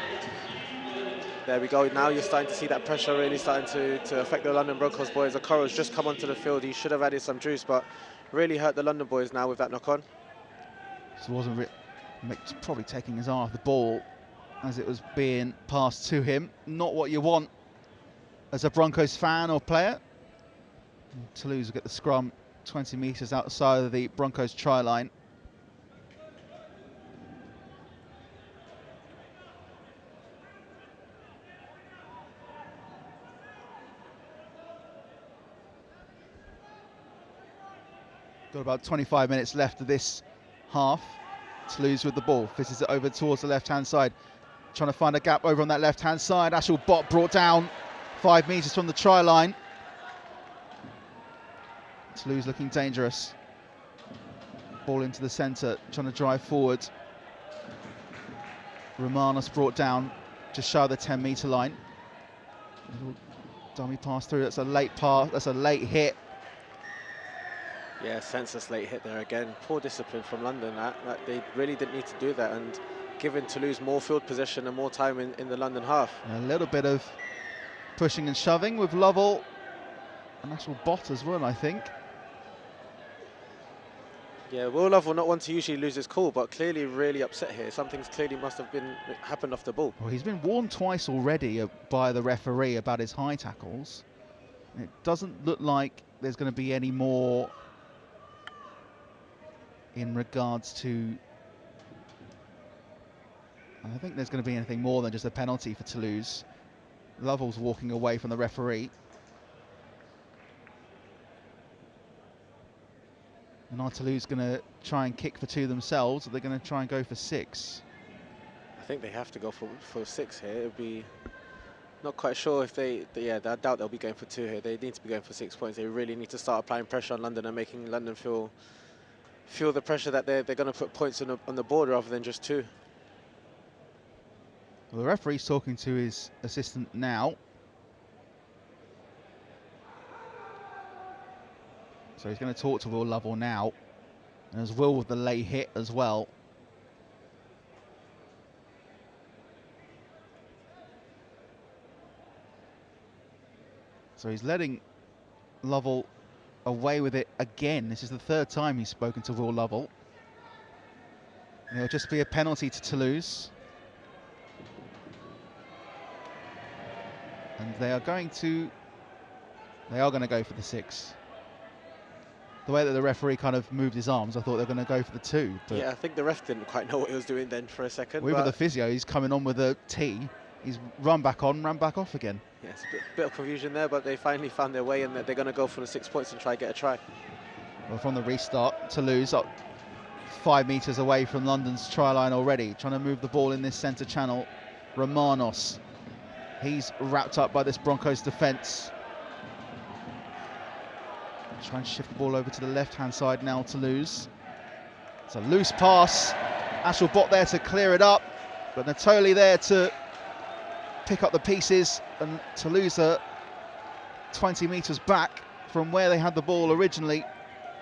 There we go. Now you're starting to see that pressure really starting to affect the London Broncos boys. Okoro's just come onto the field. He should have added some juice, but really hurt the London boys now with that knock-on. So wasn't probably taking his eye off the ball as it was being passed to him. Not what you want as a Broncos fan or player. And Toulouse will get the scrum 20 metres outside of the Broncos try line. Got about 25 minutes left of this half. Toulouse with the ball, fizzes it over towards the left-hand side. Trying to find a gap over on that left-hand side. Ashel Bott brought down 5 metres from the try line. Toulouse looking dangerous. Ball into the centre, trying to drive forward. Romanos brought down just shy of the 10-metre line. Little dummy pass through. That's a late pass. That's a late hit. Yeah, senseless late hit there again. Poor discipline from London. That they really didn't need to do that, and giving Toulouse more field possession and more time in the London half. A little bit of pushing and shoving with Lovell. An actual bot as well, I think. Yeah, Will Love will not want to usually lose his cool, but clearly really upset here. Something's clearly must have happened off the ball. Well, he's been warned twice already by the referee about his high tackles. It doesn't look like there's going to be any more in regards to... I don't think there's going to be anything more than just a penalty for Toulouse. Lovell's walking away from the referee. And are Toulouse going to try and kick for 2 themselves, or they're going to try and go for 6? I think they have to go for 6 here. It would be not quite sure if I doubt they'll be going for 2 here. They need to be going for 6 points. They really need to start applying pressure on London and making London feel the pressure that they're going to put points on the board rather than just 2. Well, the referee's talking to his assistant now. So he's going to talk to Will Lovell now. And there's Will with the late hit as well. So he's letting Lovell away with it again. This is the 3rd time he's spoken to Will Lovell. And it'll just be a penalty to Toulouse. And they are going to go for the 6. The way that the referee kind of moved his arms, I thought they were going to go for the 2. But Yeah, I think the ref didn't quite know what he was doing then for a second. with the physio, he's coming on with a T. He's run back on, ran back off again. Yeah, it's a bit of confusion there, but they finally found their way, and they're going to go for the 6 points and try to get a try. Well, from the restart, Toulouse up 5 metres away from London's try line already, trying to move the ball in this centre channel. Romanos, he's wrapped up by this Broncos defence. Try and shift the ball over to the left-hand side now, Toulouse. It's a loose pass. Ashel Bot there to clear it up, but Natoli there to pick up the pieces, and Toulouse are 20 metres back from where they had the ball originally.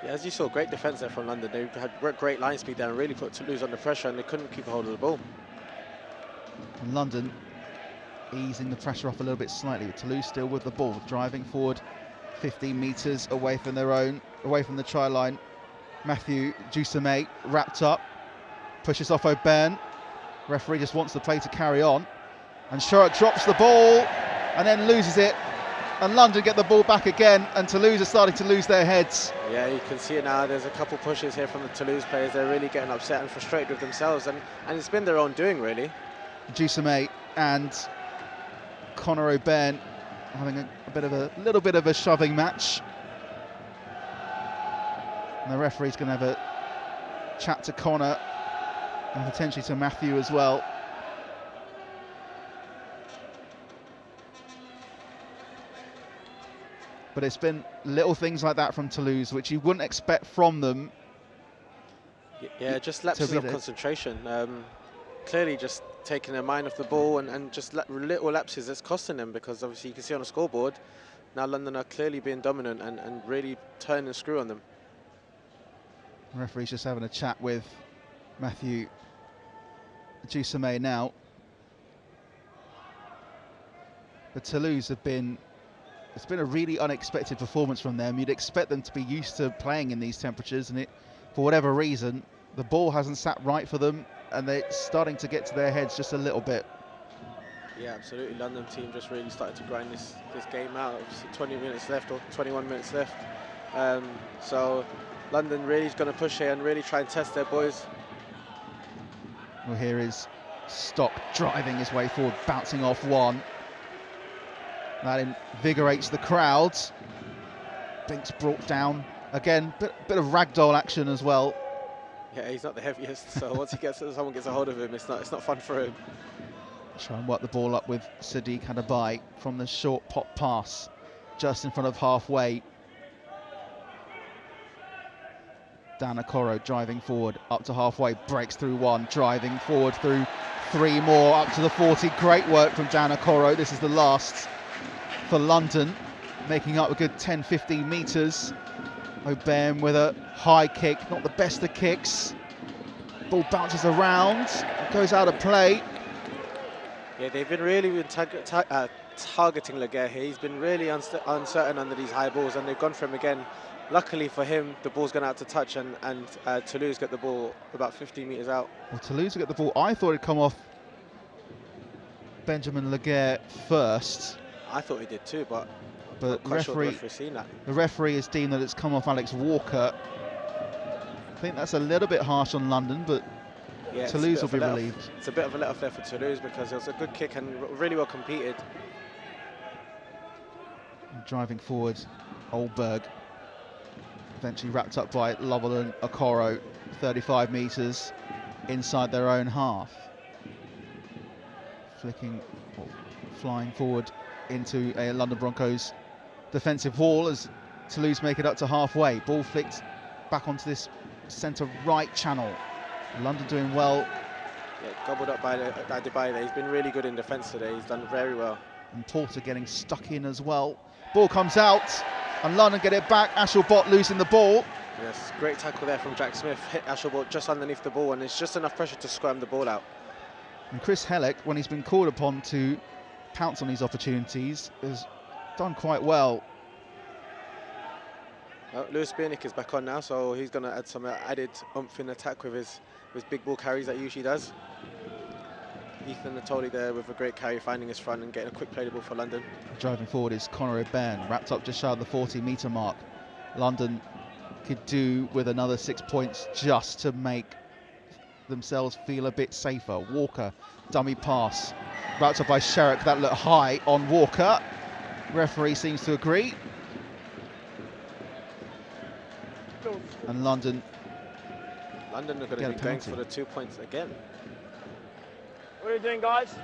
Yeah, as you saw, great defence there from London. They had great line speed there and really put Toulouse under pressure, and they couldn't keep a hold of the ball. And London easing the pressure off a little bit slightly, with Toulouse still with the ball, driving forward 15 metres away from the try line. Matthew Jusame wrapped up, pushes off O'Byrne. Referee just wants the play to carry on. And Shurak drops the ball and then loses it. And London get the ball back again, and Toulouse are starting to lose their heads. Yeah, you can see it now. There's a couple pushes here from the Toulouse players. They're really getting upset and frustrated with themselves, and it's been their own doing, really. Jusame and Conor O'Byrne having a little bit of a shoving match. And the referee's going to have a chat to Conor and potentially to Matthew as well. But it's been little things like that from Toulouse, which you wouldn't expect from them. Yeah, just lapses of concentration. Clearly just taking their mind off the ball, and just little lapses that's costing them, because obviously you can see on the scoreboard, now London are clearly being dominant and really turning the screw on them. The referee's just having a chat with Matthew Jusame now. But Toulouse it's been a really unexpected performance from them. You'd expect them to be used to playing in these temperatures, and for whatever reason, the ball hasn't sat right for them, and they're starting to get to their heads just a little bit. Yeah, absolutely. London team just really started to grind this game out. Obviously 20 minutes left, or 21 minutes left. So London really is going to push here and really try and test their boys. Well, here is Stock driving his way forward, bouncing off one. That invigorates the crowd. Binks brought down again. Bit of ragdoll action as well. Yeah, he's not the heaviest, so once someone gets a hold of him, it's not fun for him. Try and work the ball up with Sadiq Hadabai from the short pop pass, just in front of halfway. Dan Okoro driving forward up to halfway, breaks through one, driving forward through 3 more up to the 40. Great work from Dan Okoro. This is the last for London, making up a good 10-15 metres. O'Bairn with a high kick, not the best of kicks. Ball bounces around, goes out of play. Yeah, they've been really targeting Laguerre here. He's been really uncertain under these high balls, and they've gone for him again. Luckily for him, the ball's gone out to touch, and Toulouse get the ball about 15 metres out. Well, Toulouse will get the ball. I thought it'd come off Benjamin Laguerre first. I thought he did too, but the referee has deemed that it's come off Alex Walker. I think that's a little bit harsh on London, but yeah, Toulouse will be relieved. It's a bit of a let-off there for Toulouse because it was a good kick and really well competed. Driving forward, Oldberg. Eventually wrapped up by Lovell and Okoro, 35 metres inside their own half. Flying forward into a London Broncos defensive wall as Toulouse make it up to halfway. Ball flicked back onto this centre right channel. London doing well. Yeah, gobbled up by Adebayo there. He's been really good in defence today. He's done very well. And Porter getting stuck in as well. Ball comes out and London get it back. Ashelbot losing the ball. Yes, great tackle there from Jack Smith. Hit Ashelbot just underneath the ball, and it's just enough pressure to squirm the ball out. And Chris Hellick, when he's been called upon to pounce on these opportunities, has done quite well. Lewis Biernick is back on now, so he's going to add some added oomph in attack with his big ball carries that he usually does. Ethan Natoli there with a great carry, finding his front and getting a quick play the ball for London. Driving forward is Conor O'Bairn, wrapped up just shy of the 40-metre mark. London could do with another 6 points just to make themselves feel a bit safer. Walker, dummy pass, wrapped up by Sherrick. That looked high on Walker. Referee seems to agree. And London are going to be going for the 2 points again. What are you doing, guys?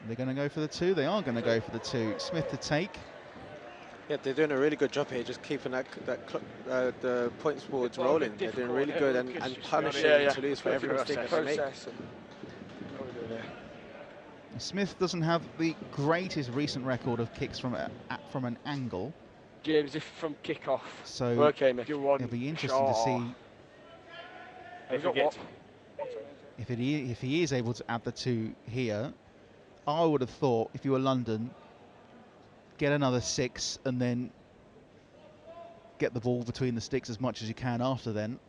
They're going to go for the 2. They are going to go for the 2. Smith to take. Yeah, they're doing a really good job here, just keeping the points boards rolling. They're doing really good and punishing Toulouse for every mistake they make. Smith doesn't have the greatest recent record of kicks from an angle. James, if from kick-off. So okay, it'll be interesting to see if he is able to add the 2 here. I would have thought, if you were London, get another 6 and then get the ball between the sticks as much as you can after then.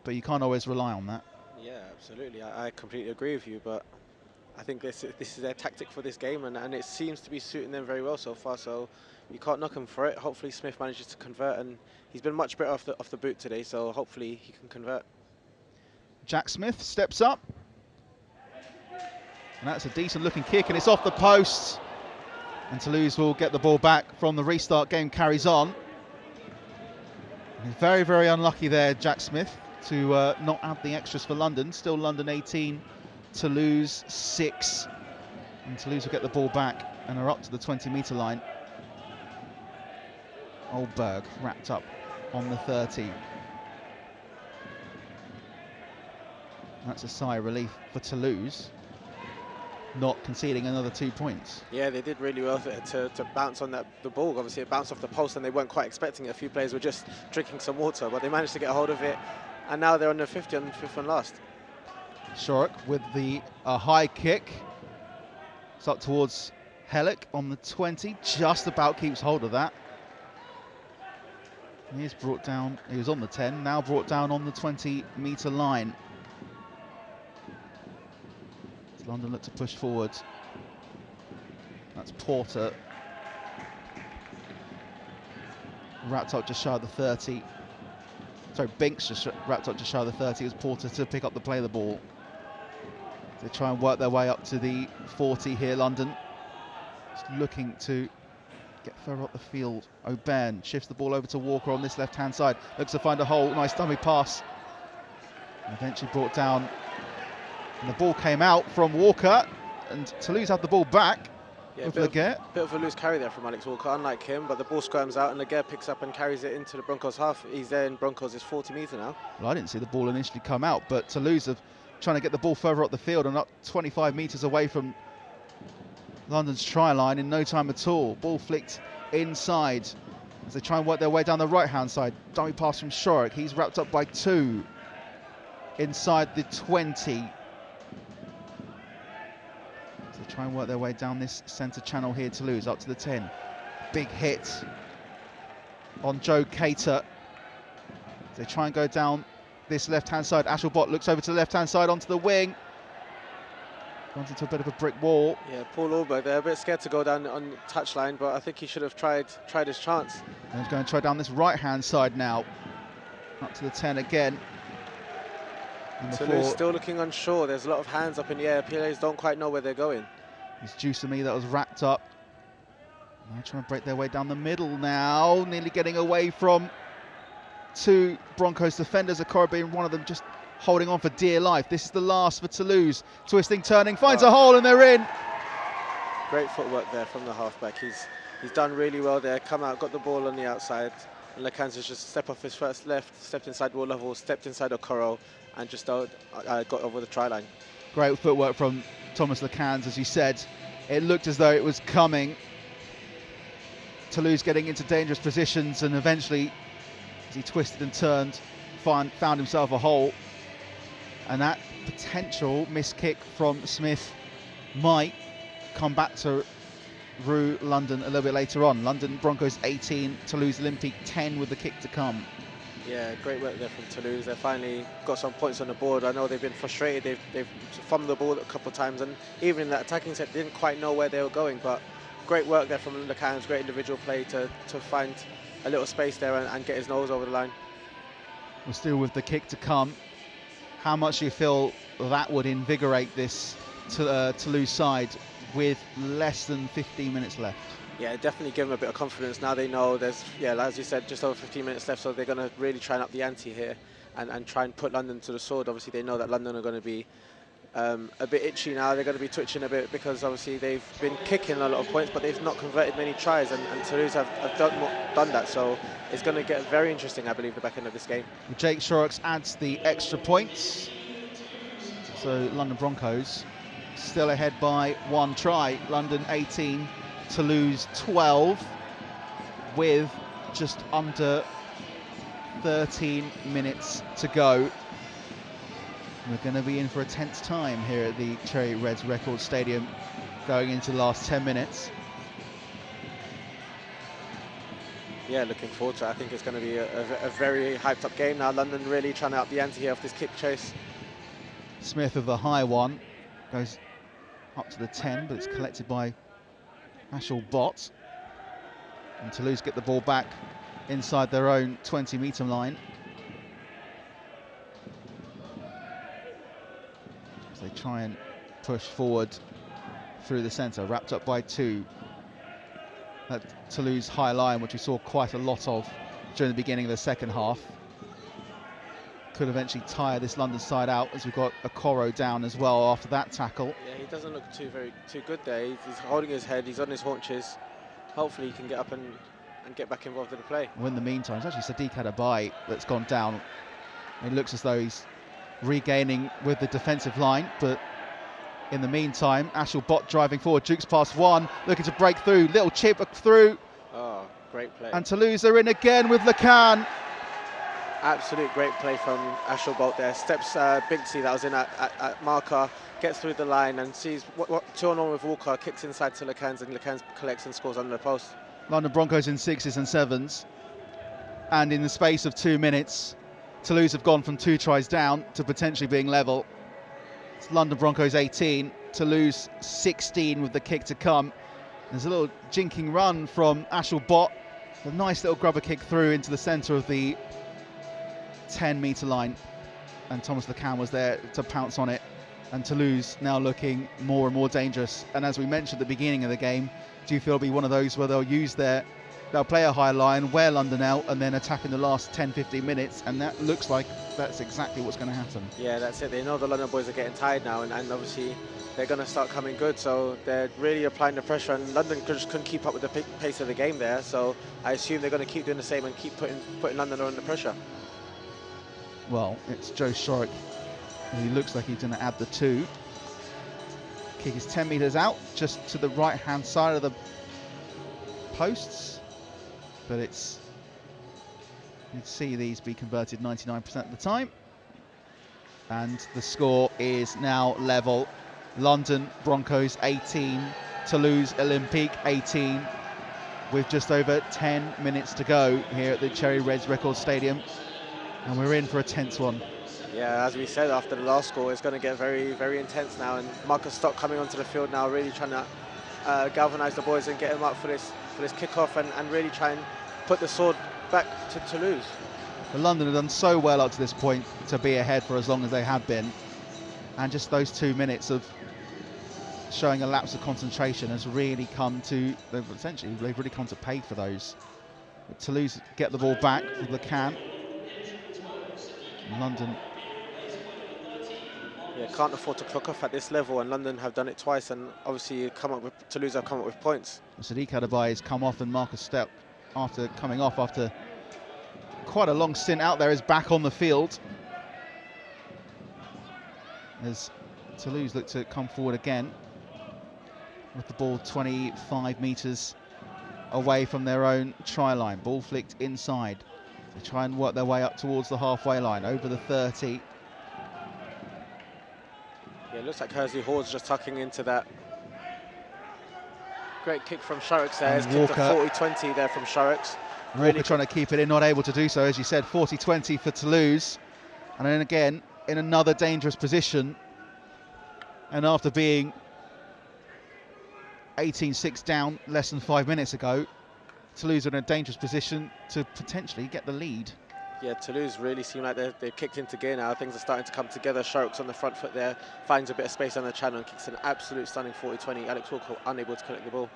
But you can't always rely on that. Yeah, absolutely. I completely agree with you, but I think this is their tactic for this game, and it seems to be suiting them very well so far, so you can't knock him for it. Hopefully Smith manages to convert, and he's been much better off the boot today, so hopefully he can convert. Jack Smith steps up, and that's a decent looking kick, and it's off the post, and Toulouse will get the ball back from the restart. Game carries on. He's very, very unlucky there, Jack Smith, to not add the extras for London. Still London 18, Toulouse 6, and Toulouse will get the ball back and are up to the 20-metre line. Oldberg wrapped up on the 30. That's a sigh of relief for Toulouse, not conceding another 2 points. Yeah, they did really well to bounce on the ball. Obviously, it bounced off the post, and they weren't quite expecting it. A few players were just drinking some water, but they managed to get a hold of it, and now they're on the 50 on fifth and last. Shorrock with the high kick. It's up towards Hellick on the 20, just about keeps hold of that. He's brought down, he was on the 10, now brought down on the 20-metre line. As London look to push forward. That's Porter. Wrapped up just shy of the 30. Sorry, Binks just wrapped up just shy of the 30. It was Porter to pick up the play of the ball. They try and work their way up to the 40 here, London. Just looking to get further up the field. O'Bairn shifts the ball over to Walker on this left-hand side. Looks to find a hole. Nice dummy pass. And eventually brought down. And the ball came out from Walker. And Toulouse had the ball back. Yeah, with Laguerre. Bit of a loose carry there from Alex Walker, unlike him, but the ball squirms out and Laguerre picks up and carries it into the Broncos half. He's there in Broncos' 40 metre now. Well, I didn't see the ball initially come out, but Toulouse are trying to get the ball further up the field and up 25 metres away from London's try line in no time at all. Ball flicked inside as they try and work their way down the right-hand side. Dummy pass from Shorrock. He's wrapped up by 2 inside the 20. They try and work their way down this centre channel here. Toulouse up to the 10. Big hit on Joe Cater. They try and go down this left-hand side. Ashelbot looks over to the left-hand side onto the wing. Runs into a bit of a brick wall. Yeah, Paul Alberg, they're a bit scared to go down on the touchline, but I think he should have tried his chance. And he's going to try down this right-hand side now. Up to the 10 again. Toulouse still looking unsure. There's a lot of hands up in the air. Players don't quite know where they're going. It's Juicemy that was wrapped up. Now trying to break their way down the middle now. Nearly getting away from 2 Broncos defenders. Okoro being one of them, just holding on for dear life. This is the last for Toulouse. Twisting, turning, finds a hole and they're in. Great footwork there from the halfback. He's done really well there. Come out, got the ball on the outside. And Lecan's just stepped off his first left, stepped inside wall level, stepped inside Okoro, and just got over the try line. Great footwork from Thomas Lecans, as you said. It looked as though it was coming. Toulouse getting into dangerous positions, and eventually, as he twisted and turned, found himself a hole. And that potential missed kick from Smith might come back to rue London a little bit later on. London Broncos 18, Toulouse Olympique 10 with the kick to come. Yeah, great work there from Toulouse. They finally got some points on the board. I know they've been frustrated. They've fumbled the ball a couple of times, and even in that attacking set, didn't quite know where they were going. But great work there from Lecans. Great individual play to find a little space there and get his nose over the line. We're still with the kick to come. How much do you feel that would invigorate this Toulouse side with less than 15 minutes left? Yeah, definitely give them a bit of confidence. Now they know there's, as you said, just over 15 minutes left, so they're going to really try and up the ante here and try and put London to the sword. Obviously, they know that London are going to be a bit itchy now. They're going to be twitching a bit because obviously they've been kicking a lot of points, but they've not converted many tries, and Toulouse have done that. So it's going to get very interesting, I believe, the back end of this game. Jake Shorrocks adds the extra points. So London Broncos still ahead by 1 try. London 18, Toulouse 12, with just under 13 minutes to go. We're going to be in for a tense time here at the Cherry Reds Record Stadium going into the last 10 minutes. Yeah, looking forward to it. I think it's going to be a very hyped up game now. London really trying to up the ante here off this kick chase. Smith with the high one goes up to the 10, but it's collected by Ashelbot. And Toulouse get the ball back inside their own 20-metre line. As they try and push forward through the centre, wrapped up by 2. That Toulouse high line, which we saw quite a lot of during the beginning of the second half. Could eventually tire this London side out, as we've got Okoro down as well after that tackle. Yeah, he doesn't look too good there. He's holding his head, he's on his haunches. Hopefully he can get up and get back involved in the play. Well, in the meantime, it's actually Sadiq Adabai that's gone down. It looks as though he's regaining with the defensive line, but in the meantime, Ashelbot driving forward, Duke's past 1, looking to break through, little chip through. Oh, great play. And Toulouse are in again with Lecan. Absolute great play from Ashelbot there. Steps Bigsy that was in at marker, gets through the line and sees what 2-on-1 with Walker, kicks inside to Lecans, and Lecans collects and scores under the post. London Broncos in 6s and 7s. And in the space of 2 minutes, Toulouse have gone from 2 tries down to potentially being level. It's London Broncos 18, Toulouse 16 with the kick to come. There's a little jinking run from Ashelbot. A nice little grubber kick through into the centre of the 10-metre line, and Thomas Lecan was there to pounce on it, and Toulouse now looking more and more dangerous. And as we mentioned at the beginning of the game, do you feel it'll be one of those where they'll play a high line, wear London out, and then attack in the last 10-15 minutes, and that looks like that's exactly what's going to happen. Yeah, that's it. They know the London boys are getting tired now, and obviously they're going to start coming good. So they're really applying the pressure, and London just couldn't keep up with the pace of the game there. So I assume they're going to keep doing the same and keep putting London under pressure. Well, it's Joe Shorrock. He looks like he's going to add the 2. Kick is 10 metres out, just to the right-hand side of the posts. But it's, you'd see these be converted 99% of the time. And the score is now level. London Broncos 18, Toulouse Olympique 18, with just over 10 minutes to go here at the Cherry Reds Record Stadium. And we're in for a tense one. Yeah, as we said after the last score, it's going to get very, very intense now. And Marcus Stock coming onto the field now, really trying to galvanise the boys and get them up for this kickoff, and really try and put the sword back to Toulouse. But London have done so well up to this point to be ahead for as long as they have been. And just those 2 minutes of showing a lapse of concentration has really come to, they've really come to pay for those. But Toulouse get the ball back with the can. London. Yeah, can't afford to clock off at this level, and London have done it twice, and obviously Toulouse have come up with points. Sadiq Adabai has come off, and Marcus Stepp, after coming off after quite a long stint out there, is back on the field. As Toulouse look to come forward again with the ball 25 metres away from their own try line. Ball flicked inside. They try and work their way up towards the halfway line, over the 30. Yeah, it looks like Hersley Hall's just tucking into that. Great kick from Sharrocks there. It's kicked a 40-20 there from Sharrocks. Walker trying to keep it in, not able to do so, as you said. 40-20 for Toulouse. And then again, in another dangerous position. And after being 18-6 down less than 5 minutes ago, Toulouse are in a dangerous position to potentially get the lead. Yeah, Toulouse really seem like they've kicked into gear now. Things are starting to come together. Sharrocks on the front foot there, finds a bit of space on the channel and kicks an absolute stunning 40-20. Alex Walker unable to collect the ball.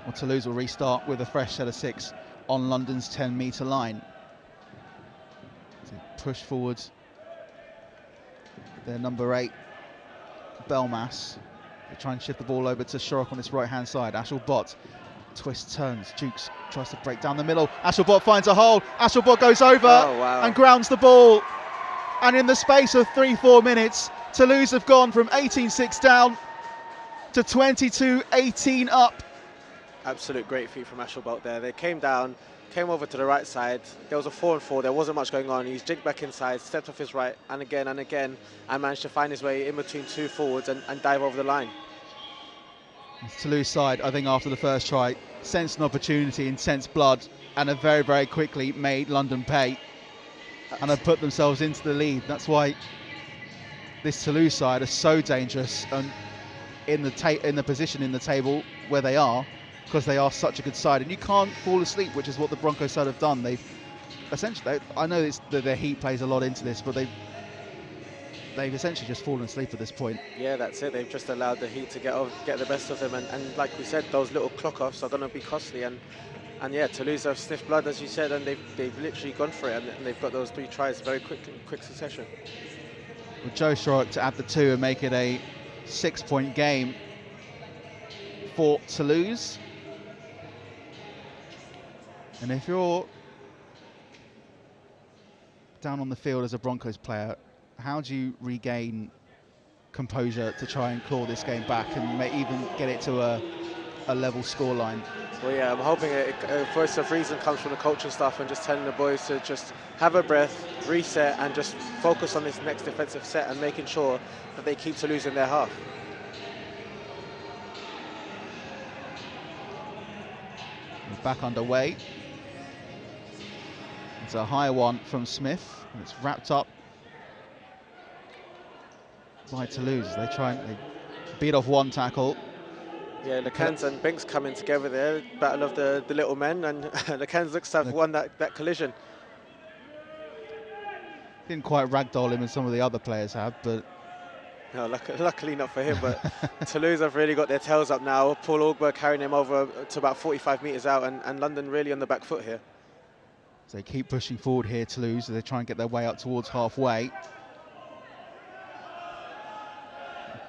Well, Toulouse will restart with a fresh set of 6 on London's 10-metre line. To push forward their number 8, Belmas. They try and shift the ball over to Shorrock on this right-hand side. Ashel Bott twists, turns, Jukes tries to break down the middle. Ashel Bott finds a hole. Ashel Bott goes over and grounds the ball. And in the space of 3-4 minutes, Toulouse have gone from 18-6 down to 22-18 up. Absolute great feat from Ashel Bott there. They came down, came over to the right side. There was a 4-on-4. There wasn't much going on. He's jigged back inside, stepped off his right, and again, and managed to find his way in between 2 forwards and dive over the line. Toulouse side, I think after the first try, sensed an opportunity and sensed blood, and have very, very quickly made London pay and have put themselves into the lead. That's why this Toulouse side are so dangerous and in the position in the table where they are, because they are such a good side. And you can't fall asleep, which is what the Broncos side have done. They've essentially, I know their heat plays a lot into this, but they've essentially just fallen asleep at this point. Yeah, that's it. They've just allowed the heat to get the best of them, and like we said, those little clock offs are going to be costly. And yeah, Toulouse have sniffed blood, as you said, and they've literally gone for it, and they've got those 3 tries very quick succession. With Joe Shorrock to add the 2 and make it a 6-point game for Toulouse. And if you're down on the field as a Broncos player, how do you regain composure to try and claw this game back and even get it to a level scoreline? Well, yeah, I'm hoping a voice of reason comes from the coaching staff and just telling the boys to just have a breath, reset, and just focus on this next defensive set and making sure that they keep Toulouse in their half. We're back underway. It's a high one from Smith, and it's wrapped up by Toulouse. They beat off one tackle. Yeah, LeCans and Binks coming together there, battle of the little men, and LeCans looks to have won that collision. Didn't quite ragdoll him as some of the other players have, but... No, luckily not for him, but Toulouse have really got their tails up now. Paul Ogba carrying him over to about 45 metres out, and London really on the back foot here. So they keep pushing forward here, Toulouse, as they try and get their way up towards halfway.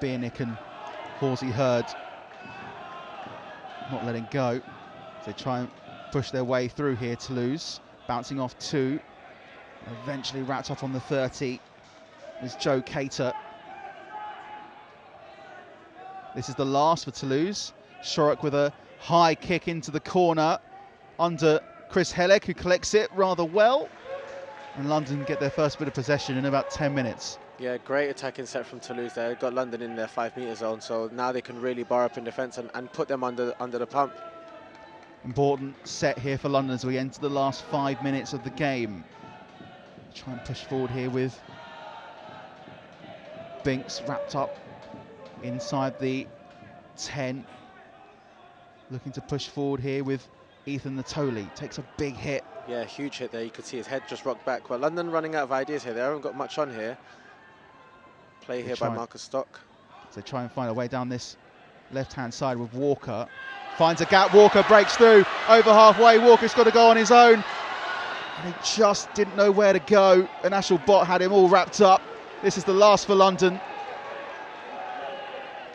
Biernick and Horsey Hurd not letting go. They try and push their way through here. Toulouse bouncing off 2. Eventually wrapped up on the 30 is Joe Cater. This is the last for Toulouse. Shorrock with a high kick into the corner under Chris Helek, who collects it rather well. And London get their first bit of possession in about 10 minutes. Yeah, great attacking set from Toulouse there. Got London in their 5-metre zone, so now they can really bar up in defence and put them under the pump. Important set here for London as we enter the last 5 minutes of the game. Try and push forward here with Binks wrapped up inside the 10. Looking to push forward here with Ethan Natoli. Takes a big hit. Yeah, huge hit there. You could see his head just rocked back. Well, London running out of ideas here. They haven't got much on here. Play here by Marcus Stock. So they try and find a way down this left-hand side with Walker. Finds a gap. Walker breaks through. Over halfway. Walker's got to go on his own. And he just didn't know where to go. And Ashel Bott had him all wrapped up. This is the last for London.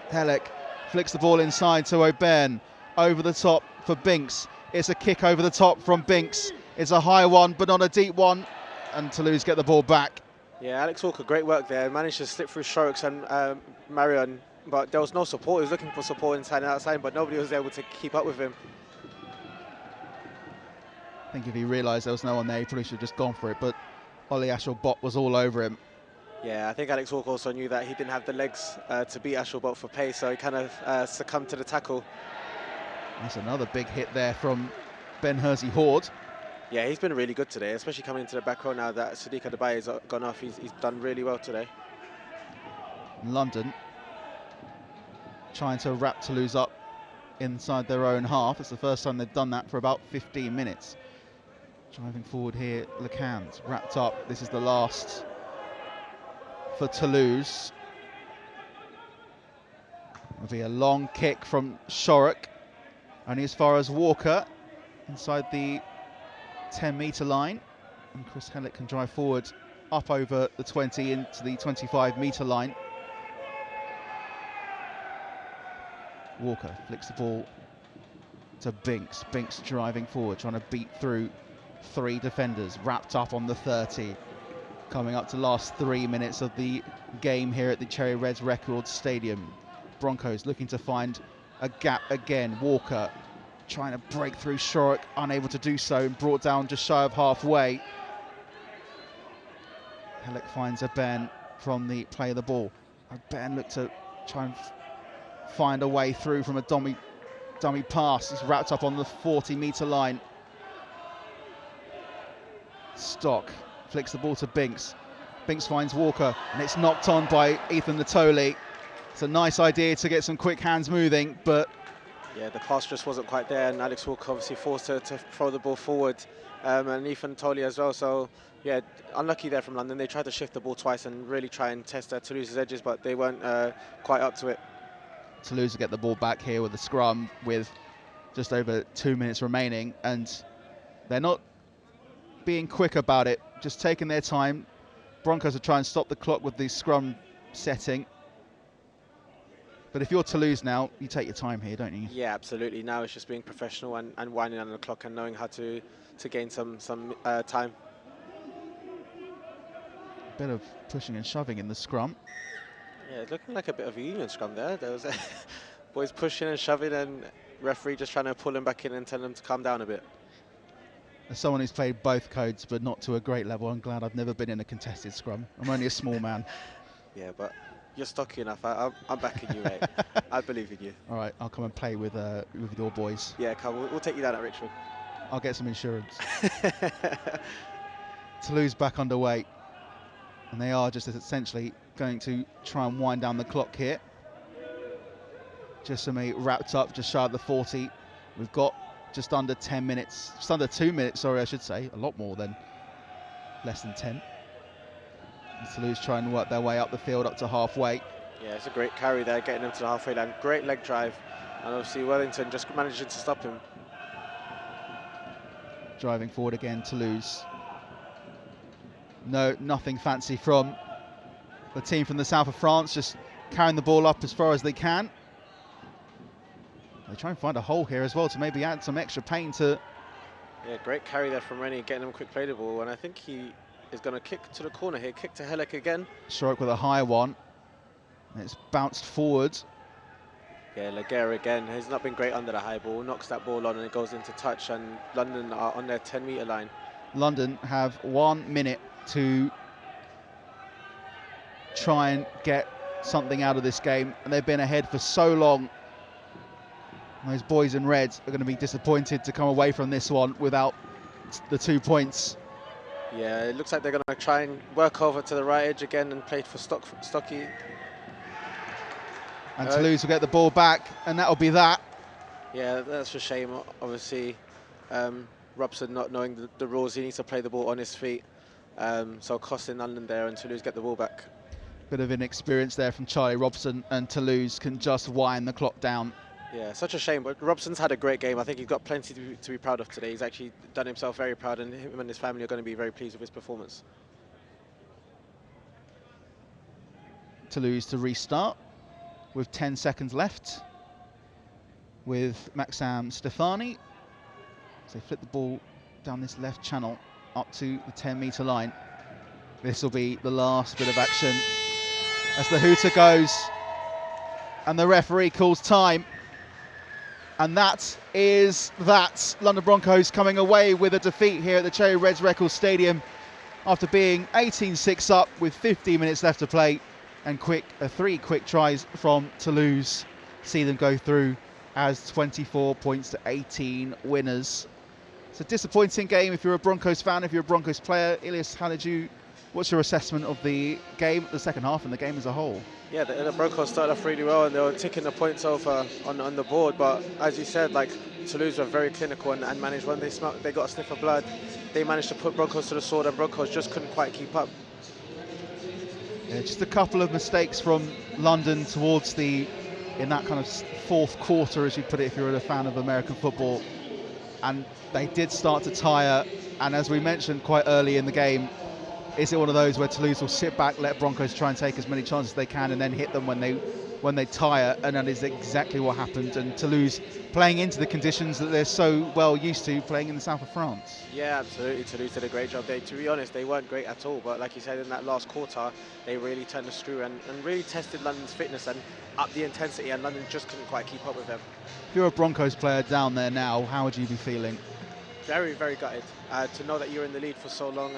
Helek flicks the ball inside to O'Byrne. Over the top for Binks. It's a kick over the top from Binks. It's a high one, but not a deep one. And Toulouse get the ball back. Yeah, Alex Walker, great work there. Managed to slip through Shorrocks and Marion, but there was no support. He was looking for support inside and outside, but nobody was able to keep up with him. I think if he realised there was no one there, he probably should have just gone for it. But Ollie Ashel Bott was all over him. Yeah, I think Alex Walker also knew that he didn't have the legs to beat Ashel Bott for pace, so he kind of succumbed to the tackle. That's another big hit there from Ben Hersey Horde. Yeah, he's been really good today, especially coming into the back row now that Sadiq Adebayo has gone off. He's done really well today. London trying to wrap Toulouse up inside their own half. It's the first time they've done that for about 15 minutes. Driving forward here, Lecans wrapped up. This is the last for Toulouse. It'll be a long kick from Shorrock, only as far as Walker inside the 10-metre line, and Chris Helek can drive forward up over the 20 into the 25-metre line. Walker flicks the ball to Binks. Binks driving forward, trying to beat through 3 defenders, wrapped up on the 30. Coming up to last 3 minutes of the game here at the Cherry Reds Records Stadium. Broncos looking to find a gap again. Walker trying to break through Shorrock, unable to do so, and brought down just shy of halfway. Helek finds O'Byrne from the play of the ball. O'Byrne looked to try and find a way through from a dummy pass. He's wrapped up on the 40-metre line. Stock flicks the ball to Binks. Binks finds Walker, and it's knocked on by Ethan Natoli. It's a nice idea to get some quick hands moving, but yeah, the pass just wasn't quite there, and Alex Walker obviously forced to throw the ball forward, and Ethan Natoli as well. So yeah, unlucky there from London. They tried to shift the ball twice and really try and test Toulouse's edges, but they weren't quite up to it. Toulouse will get the ball back here with the scrum with just over 2 minutes remaining, and they're not being quick about it, just taking their time. Broncos are trying to stop the clock with the scrum setting. But if you're Toulouse now, you take your time here, don't you? Yeah, absolutely. Now it's just being professional and winding down the clock and knowing how to gain some time. Bit of pushing and shoving in the scrum. Yeah, it's looking like a bit of a union scrum there. There was boys pushing and shoving, and referee just trying to pull them back in and tell them to calm down a bit. As someone who's played both codes, but not to a great level, I'm glad I've never been in a contested scrum. I'm only a small man. Yeah, but you're stocky enough. I'm backing you, mate. I believe in you. All right, I'll come and play with your boys. Yeah, come. We'll take you down at Richmond. I'll get some insurance. Toulouse back underway, and they are just essentially going to try and wind down the clock here. Jessamy wrapped up just shy of the 40. We've got just under 10 minutes, just under 2 minutes, sorry, I should say. A lot more than less than 10. And Toulouse trying to work their way up the field up to halfway. Yeah, it's a great carry there, getting them to the halfway line. Great leg drive, and obviously Wellington just managing to stop him. Driving forward again, Toulouse. No, nothing fancy from the team from the south of France, just carrying the ball up as far as they can. They try and find a hole here as well to maybe add some extra pain to... Yeah, great carry there from Rennie, getting him quick play the ball, and I think he is going to kick to the corner here, kick to Helek again. Stroke with a high one. It's bounced forward. Yeah, Laguerre again, has not been great under the high ball, knocks that ball on and it goes into touch, and London are on their 10-metre line. London have 1 minute to try and get something out of this game, and they've been ahead for so long. Those boys in red are going to be disappointed to come away from this one without the 2 points. Yeah, it looks like they're going to try and work over to the right edge again and play for Stocky. And Toulouse will get the ball back, and that'll be that. Yeah, that's a shame. Obviously, Robson not knowing the rules, he needs to play the ball on his feet. So costing London there, and Toulouse get the ball back. Bit of inexperience there from Charlie Robson, and Toulouse can just wind the clock down. Yeah, such a shame, but Robson's had a great game. I think he's got plenty to be proud of today. He's actually done himself very proud, and him and his family are going to be very pleased with his performance. Toulouse to restart with 10 seconds left with Maxime Stefani. So they flip the ball down this left channel up to the 10-metre line. This will be the last bit of action as the hooter goes and the referee calls time. And that is that. London Broncos coming away with a defeat here at the Cherry Reds Records Stadium after being 18-6 up with 15 minutes left to play, and 3 quick tries from Toulouse see them go through as 24 points to 18 winners. It's a disappointing game if you're a Broncos fan, if you're a Broncos player. Ilias, what's your assessment of the game, the second half and the game as a whole? Yeah, the Broncos started off really well and they were ticking the points over on the board, but as you said, like, Toulouse were very clinical and managed, when they got a sniff of blood, they managed to put Broncos to the sword, and Broncos just couldn't quite keep up. Yeah, just a couple of mistakes from London towards in that kind of fourth quarter, as you put it, if you're a fan of American football, and they did start to tire, and as we mentioned quite early in the game, is it one of those where Toulouse will sit back, let Broncos try and take as many chances as they can, and then hit them when they tire? And that is exactly what happened. And Toulouse playing into the conditions that they're so well used to playing in the south of France. Yeah, absolutely. Toulouse did a great job. To be honest, they weren't great at all. But like you said, in that last quarter, they really turned the screw and really tested London's fitness and upped the intensity. And London just couldn't quite keep up with them. If you're a Broncos player down there now, how would you be feeling? Very, very gutted to know that you're in the lead for so long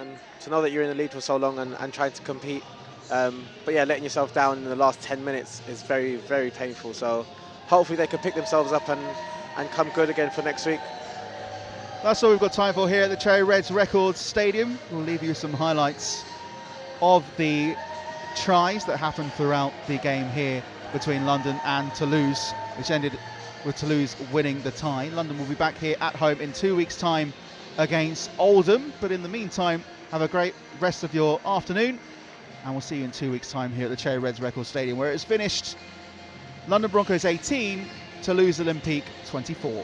and trying to compete. But yeah, letting yourself down in the last 10 minutes is very, very painful. So hopefully they can pick themselves up and come good again for next week. That's all we've got time for here at the Cherry Reds Records Stadium. We'll leave you some highlights of the tries that happened throughout the game here between London and Toulouse, which ended with Toulouse winning the tie. London will be back here at home in 2 weeks' time against Oldham. But in the meantime, have a great rest of your afternoon. And we'll see you in 2 weeks' time here at the Cherry Reds Records Stadium, where it's finished London Broncos 18, Toulouse Olympique 24.